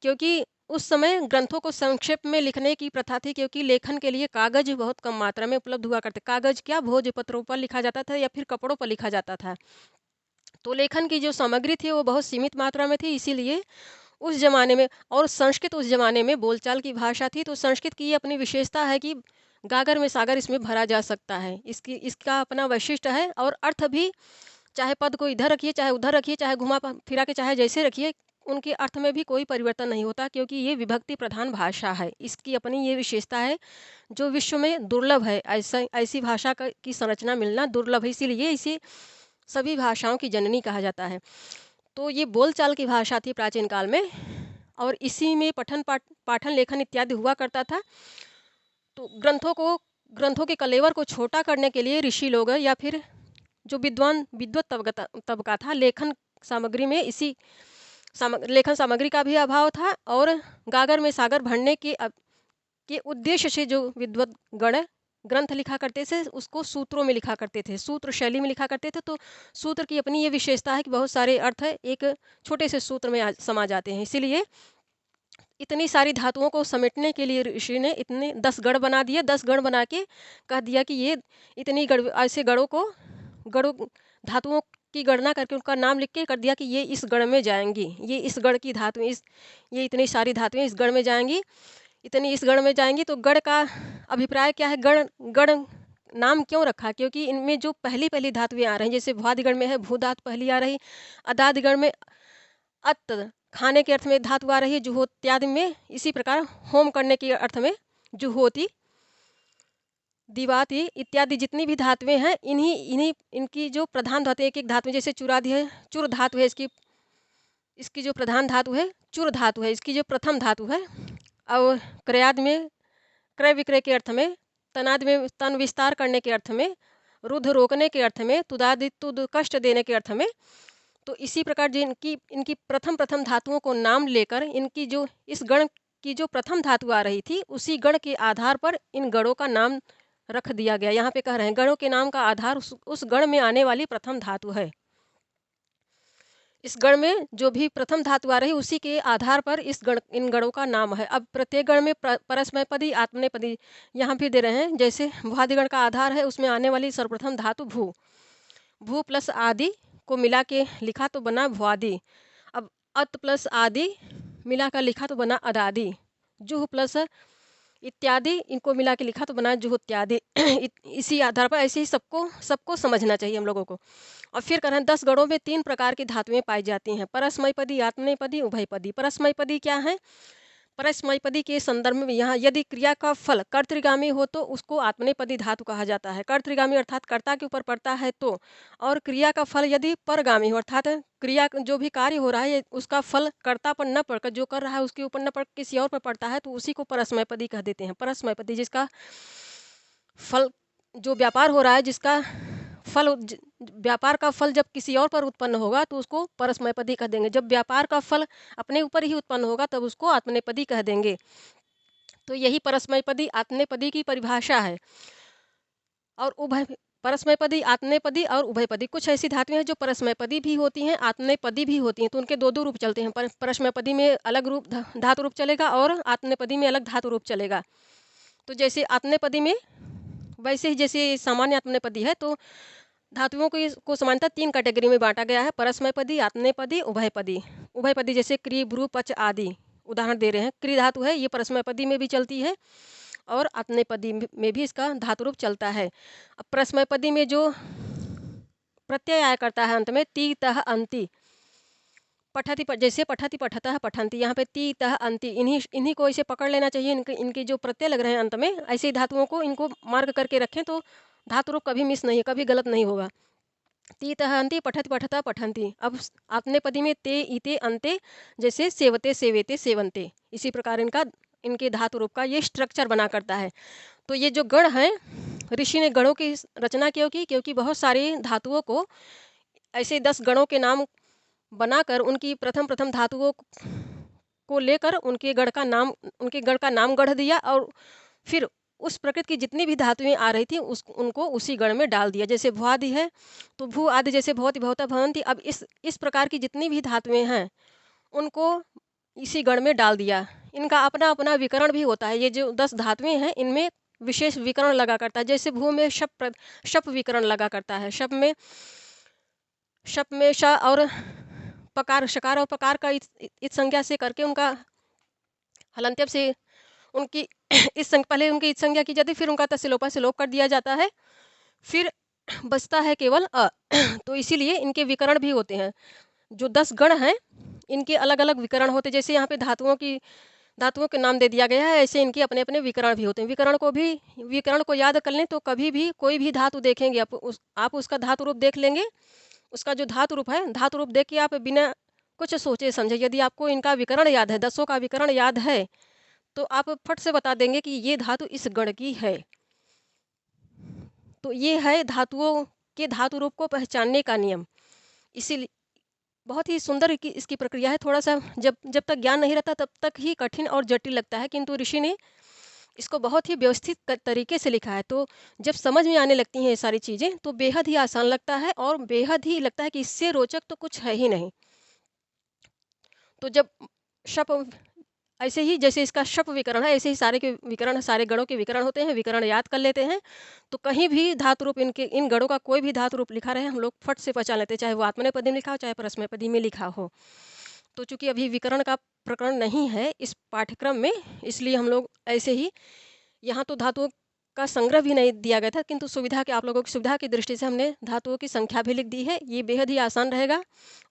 क्योंकि उस समय ग्रंथों को संक्षेप में लिखने की प्रथा थी, क्योंकि लेखन के लिए कागज बहुत कम मात्रा में उपलब्ध हुआ करते। कागज क्या, भोजपत्रों पर लिखा जाता था या फिर कपड़ों पर लिखा जाता था। तो लेखन की जो सामग्री थी वो बहुत सीमित मात्रा में थी, इसीलिए उस जमाने में, और संस्कृत उस जमाने में बोलचाल की भाषा थी, तो संस्कृत की अपनी विशेषता है कि गागर में सागर इसमें भरा जा सकता है। इसका अपना वैशिष्ट्य है। और अर्थ भी, चाहे पद को इधर रखिए, चाहे उधर रखिए, चाहे घुमा फिरा के चाहे जैसे रखिए, उनके अर्थ में भी कोई परिवर्तन नहीं होता, क्योंकि ये विभक्ति प्रधान भाषा है। इसकी अपनी ये विशेषता है जो विश्व में दुर्लभ है। ऐसी भाषा की संरचना मिलना दुर्लभ है, इसीलिए इसे सभी भाषाओं की जननी कहा जाता है। तो ये बोलचाल की भाषा थी प्राचीन काल में, और इसी में पाठन लेखन इत्यादि हुआ करता था। तो ग्रंथों के कलेवर को छोटा करने के लिए ऋषि लोग या फिर जो विद्वत तबका था, लेखन सामग्री में लेखन सामग्री का भी अभाव था, और गागर में सागर भरने के उद्देश्य से जो विद्वत गण ग्रंथ लिखा करते थे उसको सूत्रों में लिखा करते थे, सूत्र शैली में लिखा करते थे। तो सूत्र की अपनी ये विशेषता है कि बहुत सारे अर्थ एक छोटे से सूत्र में समा जाते हैं। इसीलिए इतनी सारी धातुओं को समेटने के लिए ऋषि ने इतने 10 गढ़ बना दिए। 10 गढ़ बना के कह दिया कि ये इतनी गढ़, ऐसे गढ़ों धातुओं की गणना करके उनका नाम लिख के कर दिया कि ये इस गढ़ में जाएंगी, ये इस गढ़ की धातुएं, ये इतनी सारी धातुएं इस गढ़ में जाएंगी, इतनी इस गढ़ में जाएंगी। तो गढ़ का अभिप्राय क्या है? गढ़ गढ़ नाम क्यों रखा? क्योंकि इनमें जो पहली पहली धातुएं आ रही हैं, जैसे भ्वादिगढ़ में है भू धातु पहली आ रही, अदादिगढ़ में अत खाने के अर्थ में धातु आ रही है, जुहोत्यादि में इसी प्रकार होम करने के अर्थ में जुहोती, दिवाती इत्यादि जितनी भी धातुएं हैं, इनकी जो प्रधान धातु, एक एक धातु, जैसे चुरादि है, चुर धातु है, इसकी जो प्रधान धातु है चुर धातु है, इसकी जो प्रथम धातु है। और क्रयाद में क्रय विक्रय के अर्थ में, तनाद में तन विस्तार करने के अर्थ में, रुद्ध रोकने के अर्थ में, तुदादि तुद कष्ट देने के अर्थ में। तो इसी प्रकार इनकी प्रथम धातुओं को नाम लेकर इनकी जो इस गण की जो प्रथम धातु आ रही थी, उसी गण के आधार पर इन गणों का नाम रख दिया गया। यहाँ पे कह रहे हैं गणों के नाम का आधार उस गण में आने वाली प्रथम धातु है। इस गण में जो भी प्रथम धातु आ रही उसी के आधार पर इन गणों का नाम है। अब प्रत्येक गण में परस्मैपदी आत्मनेपदी यहाँ भी दे रहे हैं। जैसे भ्वादिगण का आधार है, उसमें आने वाली सर्वप्रथम धातु भू प्लस आदि को मिला के लिखा तो बना भ्वादि। अब अत प्लस आदि मिला कर लिखा तो बना अदादि। जुह प्लस इत्यादि इनको मिला के लिखा तो बना जुहोत्यादि। इसी आधार पर ऐसे ही सबको समझना चाहिए हम लोगों को। और फिर कह रहे हैं 10 गणों में 3 प्रकार की धातुएं पाई जाती हैं, परस्मैपदी, आत्मनेपदी, उभयपदी। परस्मैपदी क्या है? परस्मैपदी के संदर्भ में यहाँ यदि क्रिया का फल कर्तृगामी हो तो उसको आत्मनेपदी धातु कहा जाता है। कर्तृगामी अर्थात कर्ता के ऊपर पड़ता है तो, और क्रिया का फल यदि परगामी हो, अर्थात क्रिया जो भी कार्य हो रहा है उसका फल कर्ता पर न पड़कर, जो कर रहा है उसके ऊपर न पड़ किसी और पर पड़ता है, तो उसी को परस्मैपदी कह देते हैं। परस्मैपदी जिसका फल, जो व्यापार हो रहा है जिसका फल, व्यापार का फल जब किसी और पर उत्पन्न होगा तो उसको परस्मैपदी कह देंगे। जब व्यापार का फल अपने ऊपर ही उत्पन्न होगा तब उसको आत्मनेपदी कह देंगे। तो यही परस्मैपदी आत्मनेपदी की परिभाषा है। और परस्मैपदी, आत्मनेपदी और उभयपदी, कुछ ऐसी धातुएं हैं जो परस्मैपदी भी होती हैं, आत्मनेपदी भी होती हैं। तो उनके दो रूप चलते हैं। परस्मैपदी में अलग रूप धातु रूप चलेगा और आत्मनेपदी में अलग धातु रूप चलेगा। तो जैसे आत्मनेपदी में वैसे ही जैसे सामान्य आत्मनेपदी है, तो धातुओं को सामान्यतः 3 कैटेगरी में बांटा गया है, परस्मैपदी, आत्मनेपदी, उभयपदी। उभयपदी जैसे क्री, भ्रू, पच आदि उदाहरण दे रहे हैं। क्री धातु है, ये परस्मैपदी में भी चलती है और आत्मनेपदी में भी इसका धातु रूप चलता है। अब परस्मैपदी में जो प्रत्यय आया करता है अंत में, ती तह अंति, पठती जैसे पठती पठतः पठंती, यहाँ पे ती तह अंति, इन्हीं को इसे पकड़ लेना चाहिए। इनके जो प्रत्यय लग रहे हैं अंत में, ऐसे धातुओं को इनको मार्ग करके रखें तो धातु रूप कभी मिस नहीं, कभी गलत नहीं होगा। ती तह अंति, पठति पठता पठंती। अब आत्मनेपदी में ते, इते, अंते, जैसे सेवते, सेवेते, सेवंते, इसी प्रकार इनके धातु रूप का ये स्ट्रक्चर बना करता है। तो ये जो गण हैं, ऋषि ने गणों की रचना क्यों की? क्योंकि बहुत सारी धातुओं को ऐसे 10 गणों के नाम बनाकर उनकी प्रथम धातुओं को लेकर उनके गण का नाम गढ़ दिया और फिर उस प्रकृति की जितनी भी धातुएं आ रही थी उनको उसी गण में डाल दिया। जैसे भू आदि है तो भू आदि जैसे भवति भवता भवंती, अब इस प्रकार की जितनी भी धातुएं हैं उनको इसी गण में डाल दिया। इनका अपना अपना विकरण भी होता है। ये जो 10 धातुएं हैं इनमें विशेष विकरण लगा करता है। जैसे भू में शप विकरण लगा करता है। शप में श और पकार, शकार और पकार का इस संज्ञा से करके उनका हलंत्यप से उनकी पहले उनकी इस संज्ञा की जाती, फिर उनका तस्लोपा से लोप कर दिया जाता है, फिर बचता है केवल अ। तो इसीलिए इनके विकरण भी होते हैं। जो 10 गण हैं इनके अलग अलग विकरण होते हैं। जैसे यहाँ पे धातुओं के नाम दे दिया गया है, ऐसे इनके अपने अपने विकरण भी होते हैं। विकरण को याद कर लें तो कभी भी कोई भी धातु देखेंगे आप उसका धातु रूप देख लेंगे। उसका जो धातु रूप है, धातु रूप देख के आप बिना कुछ सोचे समझे यदि आपको इनका विकरण याद है, 10 का विकरण याद है, तो आप फट से बता देंगे कि ये धातु इस गण की है। तो ये है धातुओं के धातु रूप को पहचानने का नियम। इसीलिए बहुत ही सुंदर इसकी प्रक्रिया है। थोड़ा सा जब तक ज्ञान नहीं रहता तब तक ही कठिन और जटिल लगता है, किंतु ऋषि ने इसको बहुत ही व्यवस्थित तरीके से लिखा है। तो जब समझ में आने लगती हैं ये सारी चीज़ें तो बेहद ही आसान लगता है और बेहद ही लगता है कि इससे रोचक तो कुछ है ही नहीं। तो जब शप ऐसे ही जैसे इसका शप विकरण है, ऐसे ही सारे गणों के विकरण होते हैं। विकरण याद कर लेते हैं तो कहीं भी धातु रूप इन गणों का कोई भी धातु रूप लिखा रहे हम लोग फट से पहचान लेते हैं, चाहे वो आत्मनेपदी में लिखा हो चाहे परस्मैपदी में लिखा हो। तो चूंकि अभी विकरण का प्रकरण नहीं है इस पाठ्यक्रम में, इसलिए हम लोग ऐसे ही यहाँ तो धातुओं का संग्रह भी नहीं दिया गया था, किंतु आप लोगों की सुविधा की दृष्टि से हमने धातुओं की संख्या भी लिख दी है। ये बेहद ही आसान रहेगा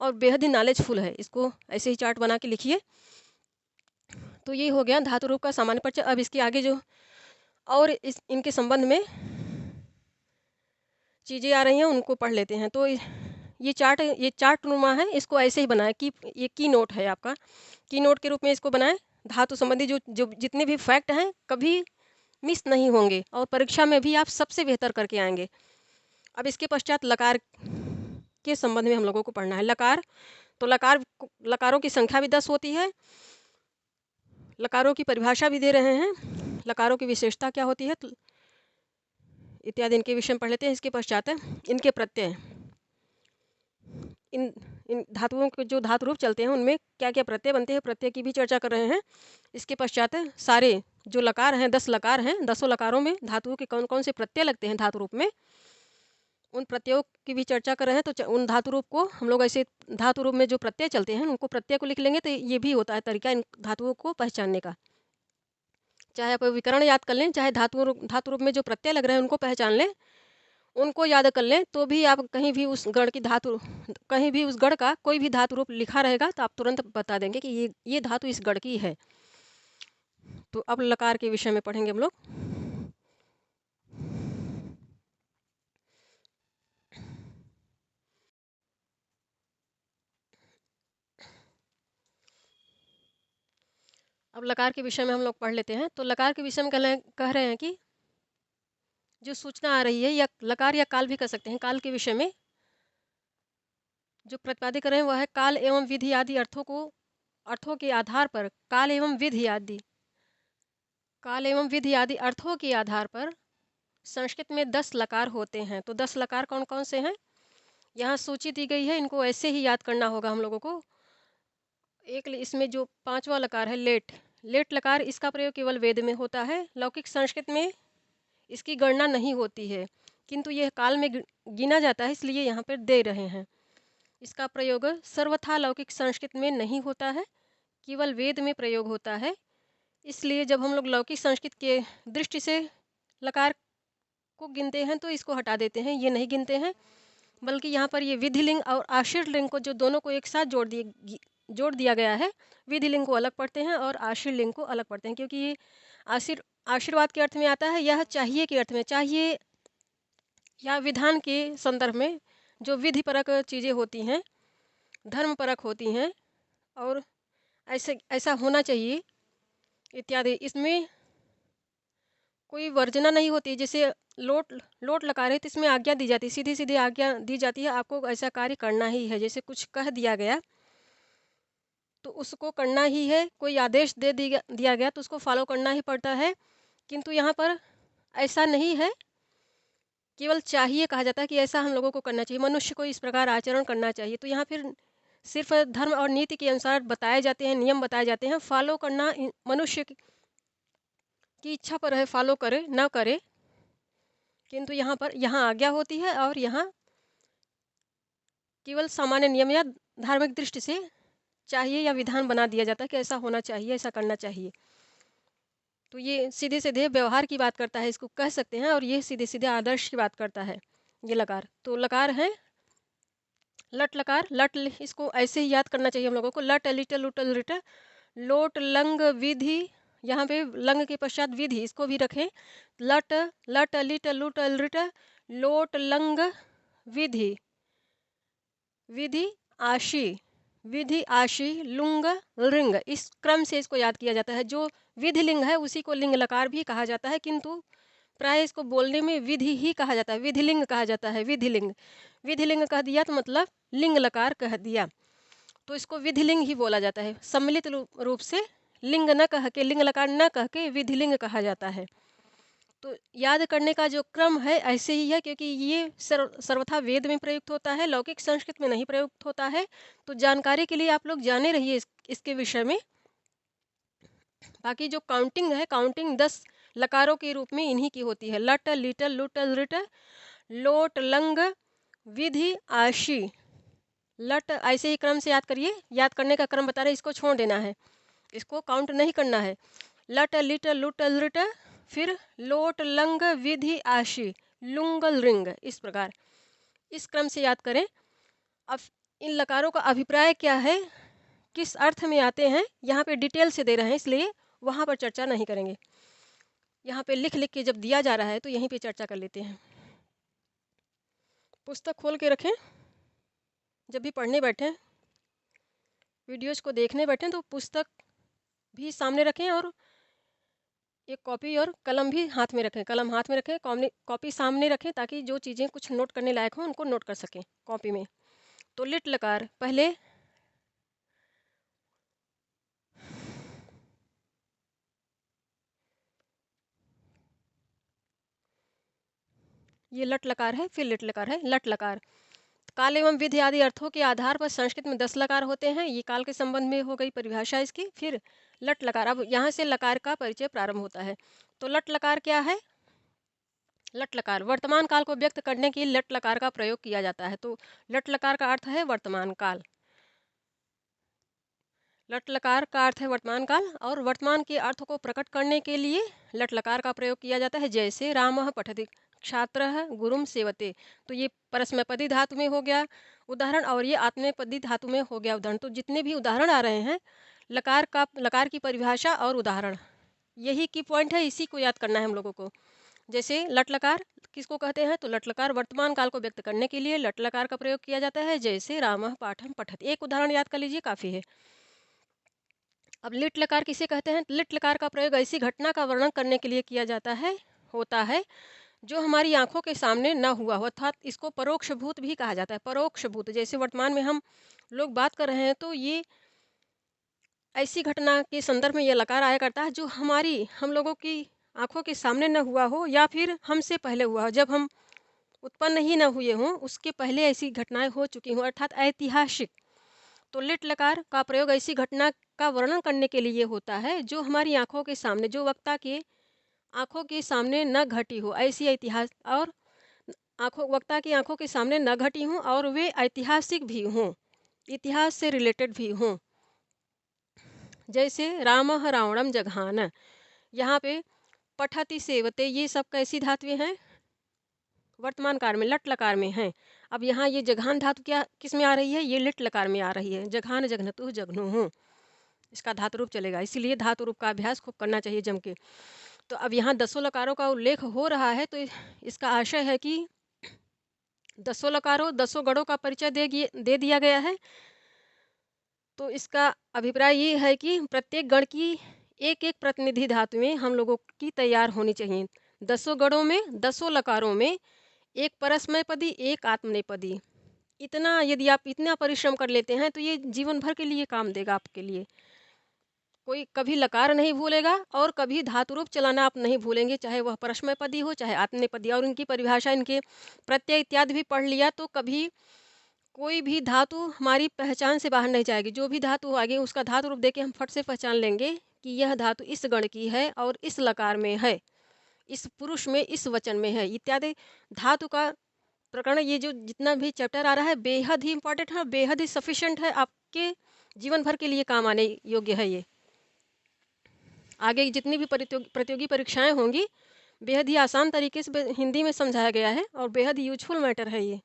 और बेहद ही नॉलेजफुल है। इसको ऐसे ही चार्ट बना के लिखिए। तो ये हो गया धातु रूप का सामान्य परिचय। अब इसके आगे जो और इनके संबंध में चीज़ें आ रही हैं उनको पढ़ लेते हैं। तो ये चार्ट नुमा है, इसको ऐसे ही बनाएं कि ये की नोट है आपका, की नोट के रूप में इसको बनाएं। धातु संबंधी जो जितने भी फैक्ट हैं कभी मिस नहीं होंगे और परीक्षा में भी आप सबसे बेहतर करके आएंगे। अब इसके पश्चात लकार के संबंध में हम लोगों को पढ़ना है। लकार, तो लकारों की संख्या भी 10 होती है। लकारों की परिभाषा भी दे रहे हैं, लकारों की विशेषता क्या होती है इत्यादि इनके विषय में पढ़ लेते हैं। इसके पश्चात है इनके प्रत्यय। इन धातुओं के जो धातु रूप चलते हैं उनमें क्या क्या प्रत्यय बनते हैं, प्रत्यय की भी चर्चा कर रहे हैं। इसके पश्चात है सारे जो लकार हैं, 10 लकार हैं, 10 लकारों में धातुओं के कौन कौन से प्रत्यय लगते हैं धातु रूप में, उन प्रत्ययों की भी चर्चा कर रहे हैं। तो उन धातु रूप को हम लोग ऐसे धातु रूप में जो प्रत्यय चलते हैं उनको प्रत्यय को लिख लेंगे। तो ये भी होता है तरीका इन धातुओं को पहचानने का। चाहे आप विकरण याद कर लें, चाहे धातु रूप में जो प्रत्यय लग रहे हैं उनको पहचान लें, उनको याद कर लें, तो भी आप कहीं भी उस गण का कोई भी धातु रूप लिखा रहेगा तो आप तुरंत बता देंगे कि ये धातु इस गण की है। तो अब लकार के विषय में पढ़ेंगे हम लोग। अब लकार के विषय में हम लोग पढ़ लेते हैं। तो लकार के विषय में कह रहे हैं कि जो सूचना आ रही है, या लकार या काल भी कह सकते हैं, काल के विषय में जो प्रतिपादित कर रहे हैं वह है काल एवं विधि आदि अर्थों के आधार पर काल एवं विधि आदि अर्थों के आधार पर संस्कृत में 10 लकार होते हैं। तो 10 लकार कौन कौन से हैं यहाँ सूची दी गई है, इनको ऐसे ही याद करना होगा हम लोगों को। इसमें जो 5वां लकार है लेट लकार, इसका प्रयोग केवल वेद में होता है। लौकिक संस्कृत में इसकी गणना नहीं होती है, किंतु यह काल में गिना जाता है, इसलिए यहाँ पर दे रहे हैं। इसका प्रयोग सर्वथा लौकिक संस्कृत में नहीं होता है, केवल वेद में प्रयोग होता है। इसलिए जब हम लोग लौकिक संस्कृत के दृष्टि से लकार को गिनते हैं तो इसको हटा देते हैं, ये नहीं गिनते हैं, बल्कि यहाँ पर ये विधिलिंग और आशीर्लिंग को जो दोनों को एक साथ जोड़ दिया गया है। विधिलिंग को अलग पढ़ते हैं और आशीर्लिंग को अलग पढ़ते हैं, क्योंकि ये आशीर्वाद के अर्थ में आता है, यह चाहिए के अर्थ में, चाहिए या विधान के संदर्भ में जो विधिपरक चीज़ें होती हैं, धर्मपरक होती हैं और ऐसा होना चाहिए, इत्यादि। इसमें कोई वर्जना नहीं होती। जैसे लोट लोट लकार है तो इसमें आज्ञा दी जाती है, सीधी सीधी आज्ञा दी जाती है, आपको ऐसा कार्य करना ही है। जैसे कुछ कह दिया गया तो उसको करना ही है, कोई आदेश दिया गया तो उसको फॉलो करना ही पड़ता है। किंतु यहाँ पर ऐसा नहीं है, केवल चाहिए कहा जाता है कि ऐसा हम लोगों को करना चाहिए, मनुष्य को इस प्रकार आचरण करना चाहिए। तो यहाँ फिर सिर्फ धर्म और नीति के अनुसार बताए जाते हैं, नियम बताए जाते हैं। फॉलो करना मनुष्य की इच्छा पर है, फॉलो करे ना करे। किंतु यहाँ पर आज्ञा होती है और यहाँ केवल सामान्य नियम या धार्मिक दृष्टि से चाहिए या विधान बना दिया जाता है कि ऐसा होना चाहिए, ऐसा करना चाहिए। तो ये सीधे सीधे व्यवहार की बात करता है, इसको कह सकते हैं। और ये सीधे सीधे आदर्श की बात करता है ये लकार। तो लकार है लट लकार। इसको ऐसे ही याद करना चाहिए हम लोगों को। लट लिट लुट लिट लोट लंग विधि, यहाँ पे लंग के पश्चात विधि, इसको भी रखें। लट लट लिट लुट लिट लोट लंग विधि, विधि आशी, विधि आशी लुंग लिंग, इस क्रम से इसको याद किया जाता है। जो विधि लिंग है उसी को लिंग लकार भी कहा जाता है, किंतु प्राय इसको बोलने में विधि ही कहा जाता है, विधिलिंग कहा जाता है। विधिलिंग, विधिलिंग कह दिया तो मतलब लिंग लकार कह दिया, तो इसको विधिलिंग ही बोला जाता है। सम्मिलित रूप से लिंग न कह के, लिंग लकार न कह के विधिलिंग कहा जाता है। तो याद करने का जो क्रम है ऐसे ही है, क्योंकि ये सर्वथा वेद में प्रयुक्त होता है, लौकिक संस्कृत में नहीं प्रयुक्त होता है। तो जानकारी के लिए आप लोग जाने रहिए इसके विषय में। बाकी जो काउंटिंग है, काउंटिंग 10 लकारों के रूप में इन्हीं की होती है। लट लिट लुट लिट लोट लंग विधि आशी लट, ऐसे ही क्रम से याद करिए। याद करने का क्रम बता रहे, इसको छोड़ देना है, इसको काउंट नहीं करना है। लट लिट लुट लिट फिर लोट लंग विधि आशी लुंगल रिंग, इस प्रकार इस क्रम से याद करें। अब इन लकारों का अभिप्राय क्या है, किस अर्थ में आते हैं, यहाँ पे डिटेल से दे रहे हैं, इसलिए वहाँ पर चर्चा नहीं करेंगे। यहाँ पे लिख लिख के जब दिया जा रहा है तो यहीं पे चर्चा कर लेते हैं। पुस्तक खोल के रखें, जब भी पढ़ने बैठें, वीडियोज़ को देखने बैठें तो पुस्तक भी सामने रखें और एक कॉपी और कलम भी हाथ में रखें। कलम हाथ में रखें, कॉपी सामने रखें, ताकि जो चीज़ें कुछ नोट करने लायक हों उनको नोट कर सकें कॉपी में। तो लिट लकार पहले ये लट लकार है, फिर लिट लकार है। लट लकार काल एवं विधि आदि अर्थों के आधार पर संस्कृत में 10 लकार होते हैं। ये काल के संबंध में हो गई परिभाषा इसकी। फिर लट लकार, अब यहाँ से लकार का परिचय प्रारंभ होता है। तो लट लकार क्या है? लट लकार वर्तमान काल को व्यक्त करने के लिए लट लकार का प्रयोग किया जाता है। तो लट लकार का अर्थ है वर्तमान काल। लट लकार का अर्थ है वर्तमान काल, और वर्तमान के अर्थ को प्रकट करने के लिए लट लकार का प्रयोग किया जाता है। जैसे रामः पठति छात्रः गुरुम सेवते, तो ये परस्मैपदी धातु में हो गया उदाहरण, और ये आत्मनेपदी धातु में हो गया उदाहरण। तो जितने भी उदाहरण आ रहे हैं, लकार की परिभाषा और उदाहरण, यही की पॉइंट है, इसी को याद करना है हम लोगों को। जैसे लट लकार किसको कहते हैं, तो लट लकार वर्तमान काल को व्यक्त करने के लिए लट लकार का प्रयोग किया जाता है। जैसे रामः पाठम पठति, एक उदाहरण याद कर लीजिए, काफ़ी है। अब लिट लकार किसे कहते हैं? लिट लकार का प्रयोग ऐसी घटना का वर्णन करने के लिए किया जाता है, होता है जो हमारी आंखों के सामने न हुआ हो, अर्थात इसको परोक्ष भूत भी कहा जाता है। परोक्ष भूत, जैसे वर्तमान में हम लोग बात कर रहे हैं, तो ये ऐसी घटना के संदर्भ में यह लकार आया करता है जो हम लोगों की आंखों के सामने न हुआ हो, या फिर हमसे पहले हुआ हो, जब हम उत्पन्न ही न हुए हों उसके पहले ऐसी घटनाएं हो चुकी हों, अर्थात ऐतिहासिक। तो लिट लकार का प्रयोग ऐसी घटना का वर्णन करने के लिए होता है जो हमारी आंखों के सामने, जो वक्ता के आंखों के सामने न घटी हो, ऐसी इतिहास, और वक्ता की आंखों के सामने न घटी हों और वे ऐतिहासिक भी हों, इतिहास से रिलेटेड भी हों। जैसे रामः रावणम जघान, यहाँ पे पठति सेवते, ये सब कैसी धातुएं हैं? वर्तमान काल में लट लकार में हैं। अब यहाँ ये जघान धातु क्या किस में आ रही है? ये लिट लकार में आ रही है। जघान जघनतु जघनु, इसका धातु रूप चलेगा, इसीलिए धातु रूप का अभ्यास खूब करना चाहिए जम के। तो अब यहाँ 10 लकारों का उल्लेख हो रहा है, तो इसका आशय है कि 10 लकारों 10 गणों का परिचय दे दिया गया है। तो इसका अभिप्राय ये है कि प्रत्येक गण की एक एक प्रतिनिधि धातुएं हम लोगों की तैयार होनी चाहिए। 10 गणों में 10 लकारों में एक परस्मैपदी एक आत्मनेपदी। इतना यदि आप इतना परिश्रम कर लेते हैं तो ये जीवन भर के लिए काम देगा आपके लिए। कोई कभी लकार नहीं भूलेगा और कभी धातु रूप चलाना आप नहीं भूलेंगे, चाहे वह परस्मैपदी हो चाहे आत्मनेपदी। और इनकी परिभाषा, इनके प्रत्यय इत्यादि भी पढ़ लिया तो कभी कोई भी धातु हमारी पहचान से बाहर नहीं जाएगी। जो भी धातु आगे उसका धातु रूप देके हम फट से पहचान लेंगे कि यह धातु इस गण की है और इस लकार में है, इस पुरुष में, इस वचन में है इत्यादि। धातु का प्रकरण ये जो जितना भी चैप्टर आ रहा है बेहद ही इंपॉर्टेंट है, बेहद ही सफिशिएंट है, आपके जीवन भर के लिए काम आने योग्य है। ये आगे जितनी भी प्रतियोगी परीक्षाएं होंगी बेहद ही आसान तरीके से हिंदी में समझाया गया है और बेहद ही यूजफुल मैटर है ये।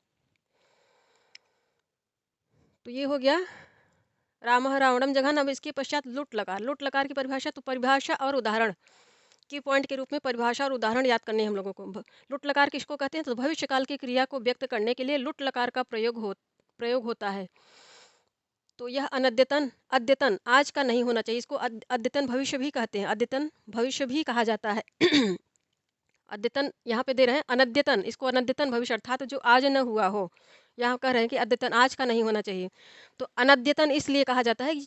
तो ये हो गया रामः रावणम जघन। अब इसके पश्चात लुट लकार। लुट लकार की परिभाषा, तो परिभाषा और उदाहरण की पॉइंट के रूप में परिभाषा और उदाहरण याद करने हैं हम लोगों को। लुट लकार किसको कहते हैं? तो भविष्य काल की क्रिया को व्यक्त करने के लिए लुट लकार का प्रयोग होता है। तो यह अनद्यतन, अद्यतन, आज का नहीं होना चाहिए। इसको अद्यतन भविष्य भी कहते हैं, अद्यतन भविष्य भी कहा जाता है। अद्यतन यहाँ पे दे रहे हैं अनद्यतन, इसको अनद्यतन भविष्य अर्थात जो आज न हुआ हो। यहाँ कह रहे हैं कि अद्यतन आज का नहीं होना चाहिए। तो अनद्यतन इसलिए कहा जाता है कि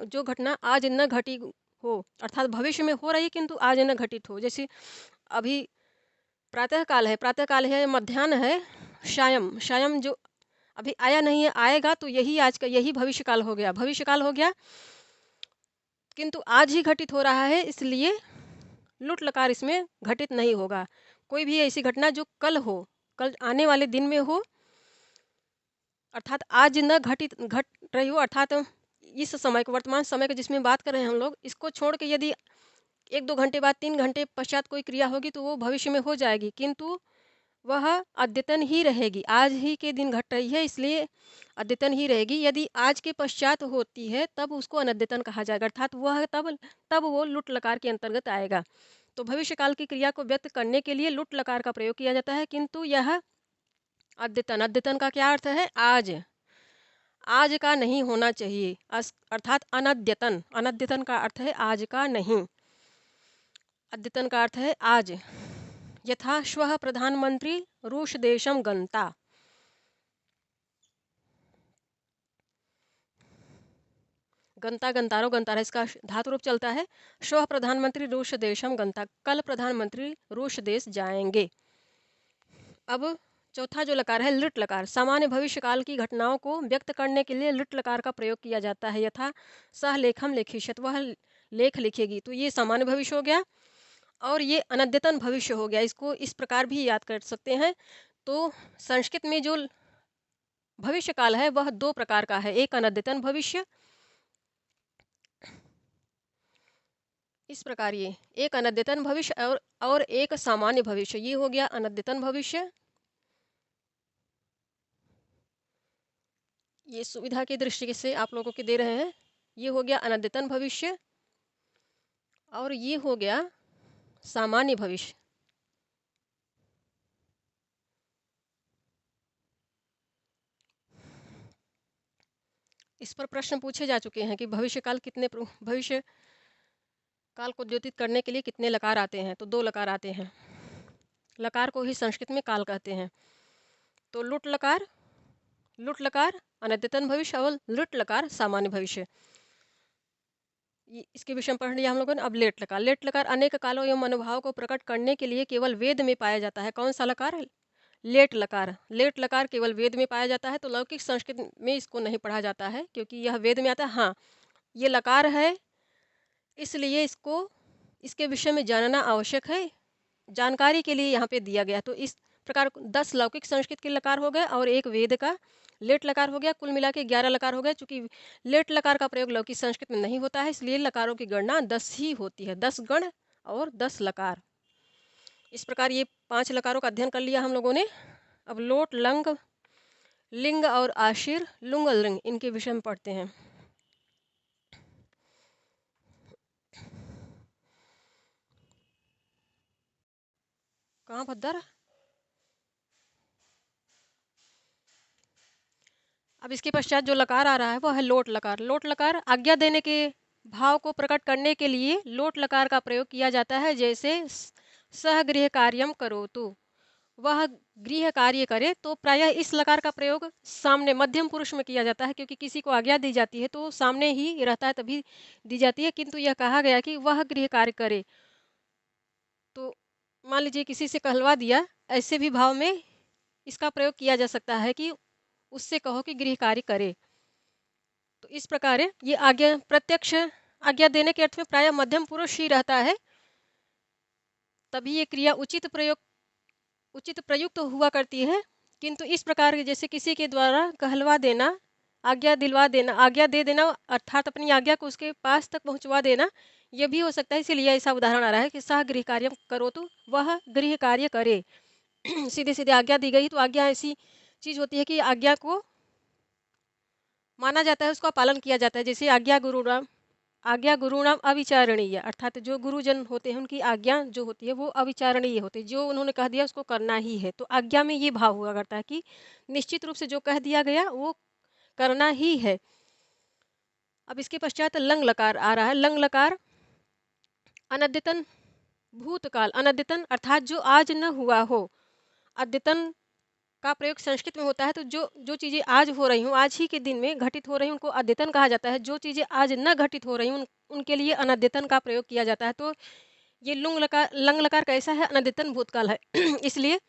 जो घटना आज न घटी हो, अर्थात भविष्य में हो रही है किंतु आज न घटित हो। जैसे अभी प्रातःकाल है, प्रातःकाल है, मध्याह्न है, सायं, सायं जो अभी आया नहीं है, आएगा, तो यही आज का, यही भविष्य काल हो गया, भविष्य काल हो गया, किंतु आज ही घटित हो रहा है, इसलिए लुट लकार इसमें घटित नहीं होगा। कोई भी ऐसी घटना जो कल हो, कल आने वाले दिन में हो, अर्थात आज न घट रही हो, अर्थात इस समय को, वर्तमान समय को जिसमें बात कर रहे हैं हम लोग, इसको छोड़ के यदि 1-2 घंटे बाद, 3 घंटे पश्चात कोई क्रिया होगी तो वो भविष्य में हो जाएगी, किंतु वह अद्यतन ही रहेगी। आज ही के दिन घट रही है इसलिए अद्यतन ही रहेगी। यदि आज के पश्चात होती है तब उसको अनद्यतन कहा जाएगा, अर्थात वह तब वो लुट लकार के अंतर्गत आएगा। तो भविष्य काल की क्रिया को व्यक्त करने के लिए लुट लकार का प्रयोग किया जाता है, किंतु यह अद्यतन, अद्यतन का क्या अर्थ है? आज, आज का नहीं होना चाहिए, अर्थात अनद्यतन, अनद्यतन का अर्थ है आज का नहीं, अद्यतन का अर्थ है आज। यथा श्वः प्रधानमंत्री रूस देशम गंता। गंता, गंतारो, गंतारा, इसका धातु रूप चलता है। श्वः प्रधानमंत्री रूस देशम गंता, कल प्रधानमंत्री रूस देश जाएंगे। अब चौथा जो लकार है लिट लकार। सामान्य भविष्य काल की घटनाओं को व्यक्त करने के लिए लिट लकार का प्रयोग किया जाता है। यथा सह लेखम लेखिष्यत, वह लेख लिखेगी, तो ये सामान्य भविष्य हो गया। और ये अनद्यतन भविष्य हो गया। इसको इस प्रकार भी याद कर सकते हैं। तो संस्कृत में जो भविष्य काल है वह 2 प्रकार का है, एक अनद्यतन भविष्य, इस प्रकार ये एक अनद्यतन भविष्य और एक सामान्य भविष्य। ये हो गया अनद्यतन भविष्य। ये सुविधा की दृष्टि से आप लोगों के दे रहे हैं। ये हो गया अनद्यतन भविष्य और ये हो गया सामान्य भविष्य। इस पर प्रश्न पूछे जा चुके हैं कि भविष्य काल को द्योतित करने के लिए कितने लकार आते हैं? तो 2 लकार आते हैं। लकार को ही संस्कृत में काल कहते हैं। तो लुट लकार अनद्यतन भविष्य और लुट लकार सामान्य भविष्य। इसके विषय में पढ़ लिया हम लोगों ने। अब लेट लकार। लेट लकार अनेक कालों एवं मनोभाव को प्रकट करने के लिए केवल वेद में पाया जाता है। कौन सा लकार है? लेट लकार। लेट लकार केवल वेद में पाया जाता है, तो लौकिक संस्कृत में इसको नहीं पढ़ा जाता है क्योंकि यह वेद में आता है। हाँ, ये लकार है इसलिए इसके विषय में जानना आवश्यक है, जानकारी के लिए यहाँ पे दिया गया। तो इस प्रकार 10 लौकिक संस्कृत के लकार हो गए और एक वेद का लेट लकार हो गया। कुल मिला के 11 लकार हो गए। चूंकि लेट लकार का प्रयोग लौकिक संस्कृत में नहीं होता है इसलिए लकारों की गणना 10 ही होती है, 10 गण और 10 लकार। इस प्रकार ये 5 लकारों का अध्ययन कर लिया हम लोगों ने। अब लोट, लंग, लिंग और आशीर, लुंग, लिंग, इनके विषय में पढ़ते हैं। कहाँ भद्दर? अब इसके पश्चात जो लकार आ रहा है वो है लोट लकार। लोट लकार आज्ञा देने के भाव को प्रकट करने के लिए लोट लकार का प्रयोग किया जाता है। जैसे सह गृह कार्यम करोतु, वह गृह कार्य करे, तो प्रायः इस लकार का प्रयोग सामने मध्यम पुरुष में किया जाता है, क्योंकि किसी को आज्ञा दी जाती है तो सामने ही रहता है तभी दी जाती है। किंतु यह कहा गया कि वह गृह कार्य करे, तो मान लीजिए किसी से कहलवा दिया, ऐसे भी भाव में इसका प्रयोग किया जा सकता है कि उससे कहो कि गृह कार्य करे। तो इस प्रकार ये आज्ञा, प्रत्यक्ष आज्ञा देने के अर्थ में प्रायः मध्यम पुरुष ही रहता है, तभी ये क्रिया उचित प्रयुक्त हुआ करती है। किंतु इस प्रकार के जैसे किसी के द्वारा कहलवा देना, आज्ञा दिलवा देना, आज्ञा दे देना, अर्थात अपनी आज्ञा को उसके पास तक पहुंचवा देना, यह भी हो सकता है। इसीलिए ऐसा उदाहरण आ रहा है कि सह गृह कार्य करो, तो वह गृह कार्य करे। सीधे सीधे आज्ञा दी गई, तो आज्ञा ऐसी चीज होती है कि आज्ञा को माना जाता है, उसका पालन किया जाता है। जैसे आज्ञा गुरुणाम अविचारणीय, अर्थात जो गुरुजन होते हैं उनकी आज्ञा जो होती है वो अविचारणीय होती है, जो उन्होंने कह दिया उसको करना ही है। तो आज्ञा में ये भाव हुआ करता है कि निश्चित रूप से जो कह दिया गया वो करना ही है। अब इसके पश्चात लंग लकार आ रहा है। लंग लकार अनद्यतन भूतकाल, अनद्यतन अर्थात जो आज न हुआ हो। अद्यतन का प्रयोग संस्कृत में होता है, तो जो चीज़ें आज हो रही हों, आज ही के दिन में घटित हो रही, उनको अद्यतन कहा जाता है। जो चीज़ें आज न घटित हो रही उनके लिए अनद्यतन का प्रयोग किया जाता है। तो ये लंग लकार कैसा है? अनद्यतन भूतकाल है। इसलिए